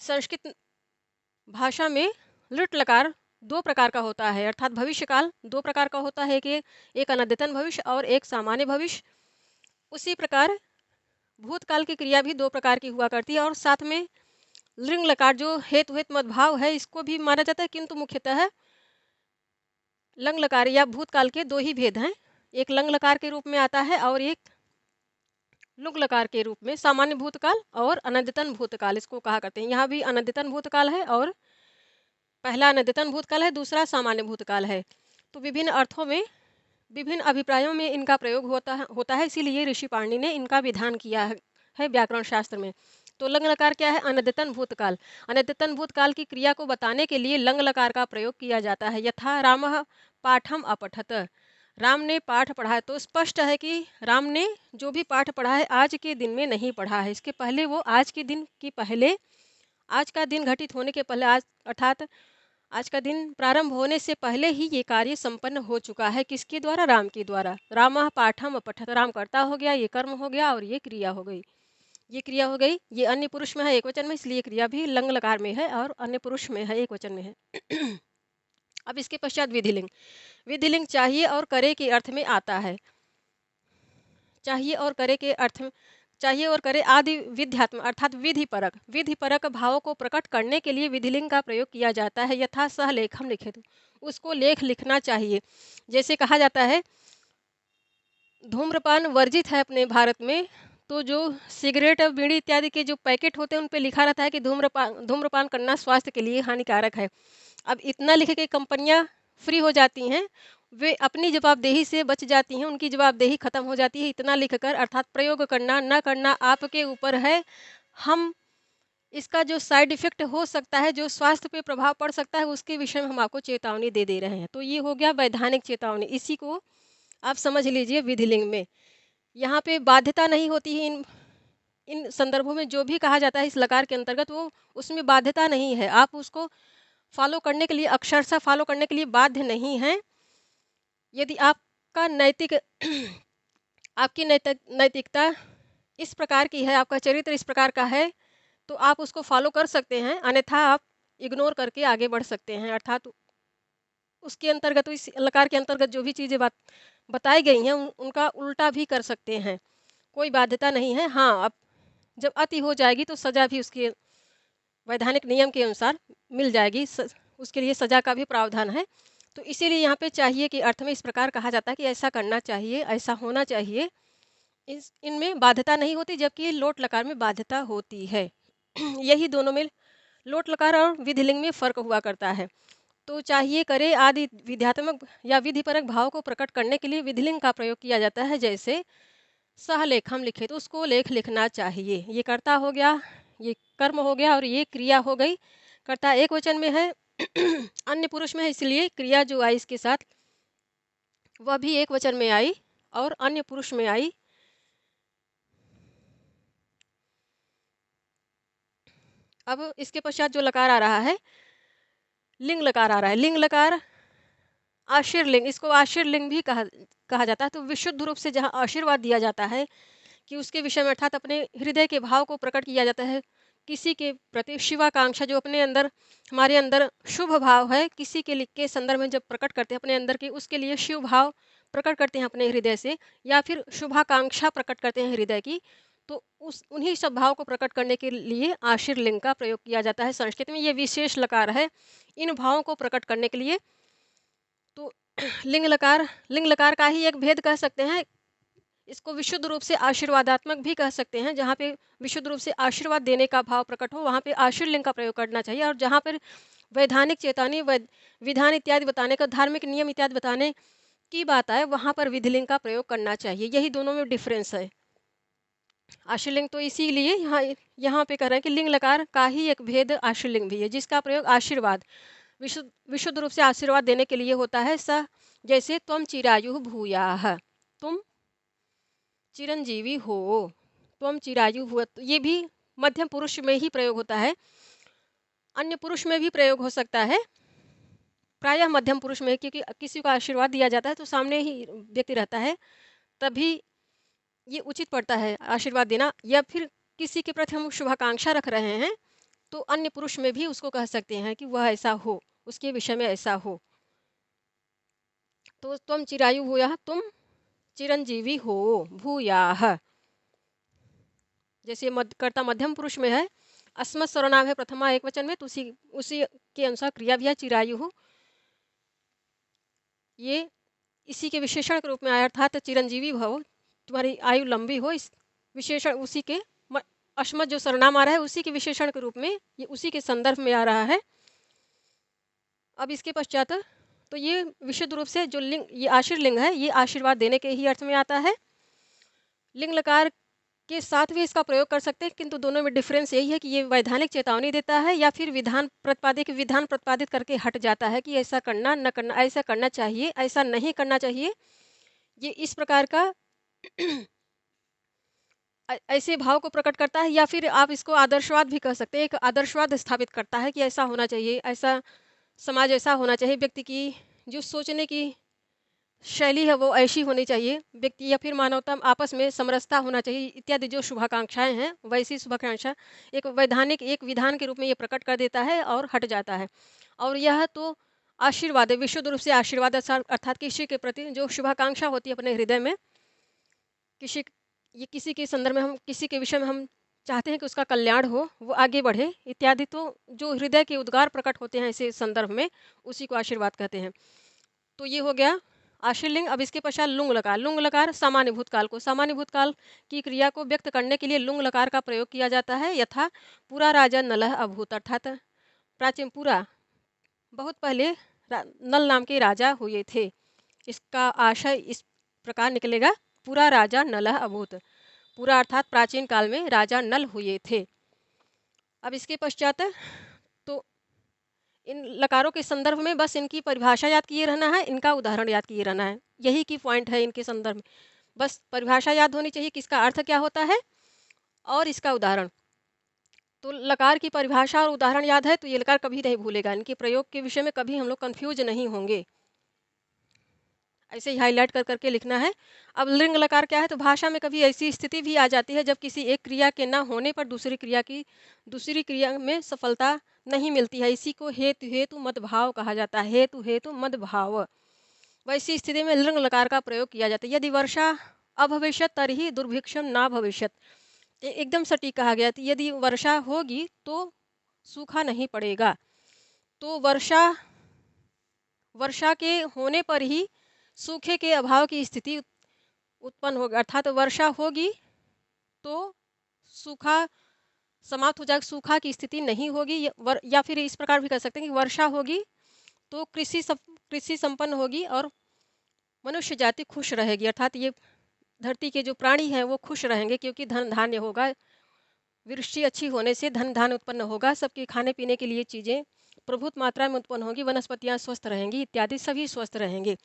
संस्कृत भाषा में लृट लकार दो प्रकार का होता है, अर्थात भविष्यकाल दो प्रकार का होता है, कि एक अनद्यतन भविष्य और एक सामान्य भविष्य। उसी प्रकार भूतकाल की क्रिया भी दो प्रकार की हुआ करती है, और साथ में लिंग लकार जो हेतु हेत मदभाव है, इसको भी माना जाता है। किंतु मुख्यतः लंग लकार या भूतकाल के दो ही भेद हैं, एक लंग लकार के रूप में आता है और एक लुंग लकार के रूप में। सामान्य भूतकाल और अनद्यतन भूतकाल इसको कहा करते हैं। यहाँ भी अनद्यतन भूतकाल है, और पहला अनद्यतन भूतकाल है, दूसरा सामान्य भूतकाल है। तो विभिन्न अर्थों में, विभिन्न अभिप्रायों में इनका प्रयोग होता है। इसीलिए ऋषि पाणिनि ने इनका विधान किया है व्याकरण शास्त्र में। तो लंग लकार क्या है? अनद्यतन भूतकाल। अनद्यतन भूतकाल की क्रिया को बताने के लिए लंग लकार का प्रयोग किया जाता है। यथा रामः पाठम अपठत, राम ने पाठ पढ़ा है। तो स्पष्ट है कि राम ने जो भी पाठ पढ़ा है आज के दिन में नहीं पढ़ा है, इसके पहले वो आज के दिन की पहले, आज का दिन घटित होने के पहले, आज अर्थात आज का दिन प्रारंभ होने से पहले ही ये कार्य संपन्न हो चुका है। किसके द्वारा? राम के द्वारा। रामः पाठम अपठत, राम कर्ता हो गया, ये कर्म हो गया, और ये क्रिया हो गई। ये क्रिया हो गई, ये अन्य पुरुष में है, एक वचन में, इसलिए क्रिया भी लंग लकार में है और अन्य पुरुष में है, एक वचन में है। अब इसके पश्चात विधिलिंग। विधिलिंग चाहिए और करे के अर्थ में आता है। चाहिए और करे के अर्थ में, चाहिए और करे आदि विध्यात्म अर्थात विधि परक भावों को प्रकट करने के लिए विधिलिंग का प्रयोग किया जाता है। यथा सह लेखम लिखित, उसको लेख लिखना चाहिए। जैसे कहा जाता है धूम्रपान वर्जित है अपने भारत में, तो जो सिगरेट और बीड़ी इत्यादि के जो पैकेट होते हैं उन पे लिखा रहता है कि धूम्रपान करना स्वास्थ्य के लिए हानिकारक है। अब इतना लिख के कंपनियां फ्री हो जाती हैं, वे अपनी जवाबदेही से बच जाती हैं, उनकी जवाबदेही खत्म हो जाती है। इतना लिखकर, अर्थात प्रयोग करना न करना आपके ऊपर है। हम इसका जो साइड इफेक्ट हो सकता है, जो स्वास्थ्य पे प्रभाव पड़ सकता है, उसके विषय में हम आपको चेतावनी दे रहे हैं। तो ये हो गया वैधानिक चेतावनी, इसी को आप समझ लीजिए विधिलिंग में। यहाँ पे बाध्यता नहीं होती है। इन संदर्भों में जो भी कहा जाता है इस लकार के अंतर्गत, वो उसमें बाध्यता नहीं है। आप उसको फॉलो करने के लिए, अक्षरशः फॉलो करने के लिए बाध्य नहीं हैं। यदि आपका आपकी नैतिकता इस प्रकार की है, आपका चरित्र इस प्रकार का है, तो आप उसको फॉलो कर सकते हैं, अन्यथा आप इग्नोर करके आगे बढ़ सकते हैं। अर्थात उसके अंतर्गत, इस लकार के अंतर्गत जो भी चीज़ें बताई गई हैं उनका उल्टा भी कर सकते हैं, कोई बाध्यता नहीं है। हाँ, अब जब अति हो जाएगी तो सज़ा भी उसके वैधानिक नियम के अनुसार मिल जाएगी, उसके लिए सज़ा का भी प्रावधान है। तो इसीलिए यहाँ पे चाहिए कि अर्थ में इस प्रकार कहा जाता है कि ऐसा करना चाहिए, ऐसा होना चाहिए। इनमें बाध्यता नहीं होती, जबकि लोट लकार में बाध्यता होती है। यही दोनों में, लोट लकार और विधिलिंग में फ़र्क हुआ करता है। तो चाहिए करे आदि विध्यात्मक या विधिपरक भाव को प्रकट करने के लिए विधिलिंग का प्रयोग किया जाता है। जैसे सहलेखम लिखे, तो उसको लेख लिखना चाहिए। ये कर्ता हो गया, ये कर्म हो गया, और ये क्रिया हो गई। कर्ता एक वचन में है, अन्य पुरुष में है, इसलिए क्रिया जो आई इसके साथ वह भी एक वचन में आई और अन्य पुरुष में आई। अब इसके पश्चात जो लकार आ रहा है, लिंग लकार आ रहा है। लिंग लकार आशीर्लिंग, इसको आशीर्लिंग भी कहा जाता है। तो विशुद्ध रूप से जहाँ आशीर्वाद दिया जाता है कि उसके विषय में, अर्थात अपने हृदय के भाव को प्रकट किया जाता है किसी के प्रति, शिवाकांक्षा, जो अपने अंदर, हमारे अंदर शुभ भाव है, किसी के संदर्भ में जब प्रकट करते हैं अपने अंदर के, उसके लिए शिव भाव प्रकट करते हैं अपने हृदय से, या फिर शुभाकांक्षा प्रकट करते हैं हृदय की, तो उस उन्हीं सब भाव को प्रकट करने के लिए आशीर्लिंग का प्रयोग किया जाता है। संस्कृत में ये विशेष लकार है इन भावों को प्रकट करने के लिए। तो लिंग लकार का ही एक भेद कह सकते हैं। इसको विशुद्ध रूप से आशीर्वादात्मक भी कह सकते हैं। जहाँ पे विशुद्ध रूप से आशीर्वाद देने का भाव प्रकट हो, वहाँ पे आशीर्लिंग का प्रयोग करना चाहिए। और जहाँ पर वैधानिक चेतावनी, विधान इत्यादि बताने का, धार्मिक नियम इत्यादि बताने की बात आए, वहाँ पर विधिलिंग का प्रयोग करना चाहिए। यही दोनों में डिफरेंस है। आशीर्लिंग तो इसीलिए यहाँ पे कह रहे हैं कि लिंग लकार का ही एक भेद आशीर्लिंग भी है, जिसका प्रयोग आशीर्वाद, विशुद्ध विशुद्ध रूप से आशीर्वाद देने के लिए होता है। जैसे त्वम चिरायु भूयाः, तुम चिरंजीवी हो, त्वम चिरायु हुआ, तो ये भी मध्यम पुरुष में ही प्रयोग होता है। अन्य पुरुष में भी प्रयोग हो सकता है, प्रायः मध्यम पुरुष में, क्योंकि किसी को आशीर्वाद दिया जाता है तो सामने ही व्यक्ति रहता है, तभी ये उचित पड़ता है आशीर्वाद देना। या फिर किसी के प्रति हम शुभाकांक्षा रख रहे हैं तो अन्य पुरुष में भी उसको कह सकते हैं कि वह ऐसा हो, उसके विषय में ऐसा हो। तो त्वम चिरायु भूयाः, तुम चिरंजीवी हो, भूयाः, जैसे कर्ता मध्यम पुरुष में है, अस्मत् सर्वनाम है प्रथमा एक वचन में, तो उसी उसी के अनुसार क्रिया भी है चिरायु, ये इसी के विशेषण के रूप में आया, अर्थात चिरंजीवी भव, तुम्हारी आयु लंबी हो, इस विशेषण उसी के, अस्मत् जो सर्वनाम आ रहा है उसी के विशेषण के रूप में, ये उसी के संदर्भ में आ रहा है। अब इसके पश्चात तो ये विशुद्ध रूप से जो लिंग, ये आशीर्लिंग है, ये आशीर्वाद देने के ही अर्थ में आता है। लिंग लकार के साथ भी इसका प्रयोग कर सकते हैं, किंतु दोनों में डिफरेंस यही है कि ये वैधानिक चेतावनी देता है या फिर विधान प्रतिपादित करके हट जाता है कि ऐसा करना न करना, ऐसा करना चाहिए, ऐसा नहीं करना चाहिए। ये इस प्रकार का ऐसे भाव को प्रकट करता है। या फिर आप इसको आदर्शवाद भी कह सकते हैं, एक आदर्शवाद स्थापित करता है कि ऐसा होना चाहिए, ऐसा समाज ऐसा होना चाहिए, व्यक्ति की जो सोचने की शैली है वो ऐसी होनी चाहिए, व्यक्ति या फिर मानवता आपस में समरसता होना चाहिए, इत्यादि जो शुभाकांक्षाएं हैं, वैसी शुभाकांक्षा एक वैधानिक, एक विधान के रूप में ये प्रकट कर देता है और हट जाता है। और यह तो आशीर्वाद है, विशुद्ध रूप से आशीर्वाद, अर्थात किसी के प्रति जो शुभाकांक्षा होती है अपने हृदय में, किसी के संदर्भ में, हम किसी के विषय में हम चाहते हैं कि उसका कल्याण हो, वो आगे बढ़े इत्यादि, तो जो हृदय के उद्गार प्रकट होते हैं ऐसे संदर्भ में, उसी को आशीर्वाद कहते हैं। तो ये हो गया आशीर्लिंग। अब इसके पश्चात लुंग लकार। लुंग लकार सामान्य भूतकाल को, सामान्य भूतकाल की क्रिया को व्यक्त करने के लिए लुंग लकार का प्रयोग किया जाता है। यथा पुरा राजा नलः अभूत, अर्थात प्राचीन, पुरा बहुत पहले नल नाम के राजा हुए थे। इसका आशय इस प्रकार निकलेगा, पुरा राजा नलः अभूत, पुरा अर्थात प्राचीन काल में राजा नल हुए थे। अब इसके पश्चात तो इन लकारों के संदर्भ में बस इनकी परिभाषा याद किए रहना है, इनका उदाहरण याद किए रहना है, यही की पॉइंट है इनके संदर्भ में। बस परिभाषा याद होनी चाहिए कि इसका अर्थ क्या होता है और इसका उदाहरण। तो लकार की परिभाषा और उदाहरण याद है तो ये लकार कभी नहीं भूलेगा, इनके प्रयोग के विषय में कभी हम लोग कन्फ्यूज नहीं होंगे। ऐसे ही हाईलाइट कर करके लिखना है। अब लिंग लकार क्या है, तो भाषा में कभी ऐसी स्थिति भी आ जाती है जब किसी एक क्रिया के न होने पर दूसरी क्रिया में सफलता नहीं मिलती है। इसी को हेतु मद भाव कहा जाता है, हेतु मद भाव। वैसी स्थिति में लिंग लकार का प्रयोग किया जाता है। यदि वर्षा अभविष्यत तर्हि दुर्भिक्षम ना भविष्यत, एकदम सटीक कहा गया। यदि वर्षा होगी तो सूखा नहीं पड़ेगा। तो वर्षा के होने पर ही सूखे के अभाव की स्थिति उत्पन्न होगी, अर्थात वर्षा होगी तो सूखा समाप्त हो जाएगा, सूखा की स्थिति नहीं होगी। या फिर इस प्रकार भी कर सकते हैं कि वर्षा होगी तो कृषि संपन्न होगी और मनुष्य जाति खुश रहेगी, अर्थात ये धरती के जो प्राणी हैं वो खुश रहेंगे, क्योंकि धन धान्य होगा, वृष्टि अच्छी होने से धन धान्य उत्पन्न होगा, सबके खाने पीने के लिए चीज़ें प्रभुत मात्रा में उत्पन्न होगी, वनस्पतियाँ स्वस्थ रहेंगी, इत्यादि सभी स्वस्थ रहेंगे।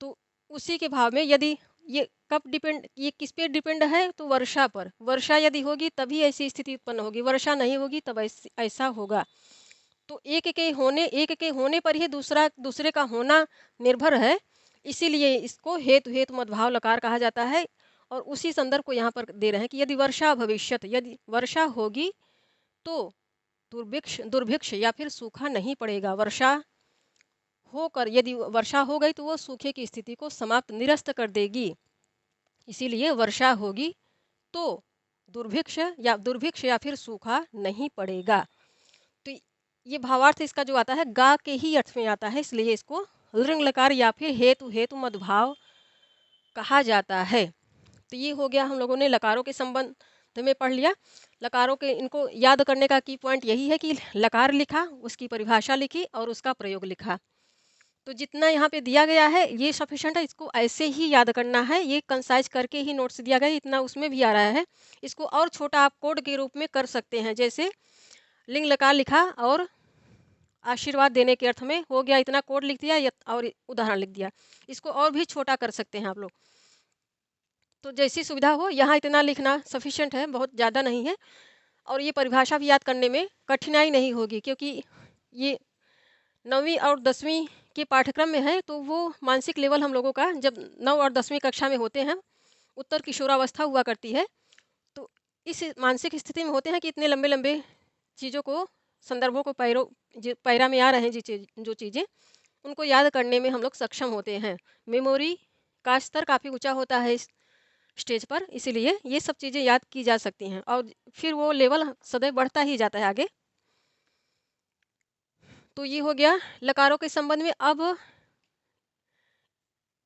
तो उसी के भाव में यदि ये कब डिपेंड, ये किस पे डिपेंड है, तो वर्षा पर। वर्षा यदि होगी तभी ऐसी स्थिति उत्पन्न होगी, वर्षा नहीं होगी तब ऐसा होगा। तो एक के होने पर ही दूसरा दूसरे का होना निर्भर है। इसीलिए इसको हेतु हेतु मद्भाव लकार कहा जाता है। और उसी संदर्भ को यहाँ पर दे रहे हैं कि यदि वर्षा भविष्यत, यदि वर्षा होगी तो दुर्भिक्ष या फिर सूखा नहीं पड़ेगा। वर्षा होकर यदि वर्षा हो गई तो वो सूखे की स्थिति को समाप्त निरस्त कर देगी। इसीलिए वर्षा होगी तो दुर्भिक्ष या फिर सूखा नहीं पड़ेगा। तो ये भावार्थ इसका जो आता है गा के ही अर्थ में आता है, इसलिए इसको लिंग लकार या फिर हेतु हेतु मद्भाव कहा जाता है। तो ये हो गया, हम लोगों ने लकारों के संबंध में पढ़ लिया। लकारों के इनको याद करने का की पॉइंट यही है कि लकार लिखा, उसकी परिभाषा लिखी और उसका प्रयोग लिखा। तो जितना यहाँ पे दिया गया है ये सफिशेंट है, इसको ऐसे ही याद करना है। ये कंसाइज करके ही नोट्स दिया गया है, इतना उसमें भी आ रहा है। इसको और छोटा आप कोड के रूप में कर सकते हैं, जैसे लिंग लकार लिखा और आशीर्वाद देने के अर्थ में हो गया, इतना कोड लिख दिया और उदाहरण लिख दिया। इसको और भी छोटा कर सकते हैं आप लोग, तो जैसी सुविधा हो। यहाँ इतना लिखना सफिशेंट है, बहुत ज़्यादा नहीं है। और ये परिभाषा भी याद करने में कठिनाई नहीं होगी, क्योंकि ये 9वीं और 10वीं के पाठ्यक्रम में है। तो वो मानसिक लेवल हम लोगों का जब 9 और 10वीं कक्षा में होते हैं, उत्तर किशोरावस्था हुआ करती है, तो इस मानसिक स्थिति में होते हैं कि इतने लंबे लंबे चीज़ों को, संदर्भों को पैरा में आ रहे हैं जो चीज़ें, उनको याद करने में हम लोग सक्षम होते हैं। मेमोरी का स्तर काफ़ी ऊंचा होता है इस स्टेज पर, इसीलिए ये सब चीज़ें याद की जा सकती हैं और फिर वो लेवल सदैव बढ़ता ही जाता है आगे। तो ये हो गया लकारों के संबंध में। अब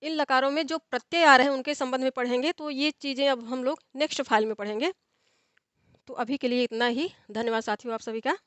इन लकारों में जो प्रत्यय आ रहे हैं उनके संबंध में पढ़ेंगे, तो ये चीज़ें अब हम लोग नेक्स्ट फाइल में पढ़ेंगे। तो अभी के लिए इतना ही। धन्यवाद साथियों आप सभी का।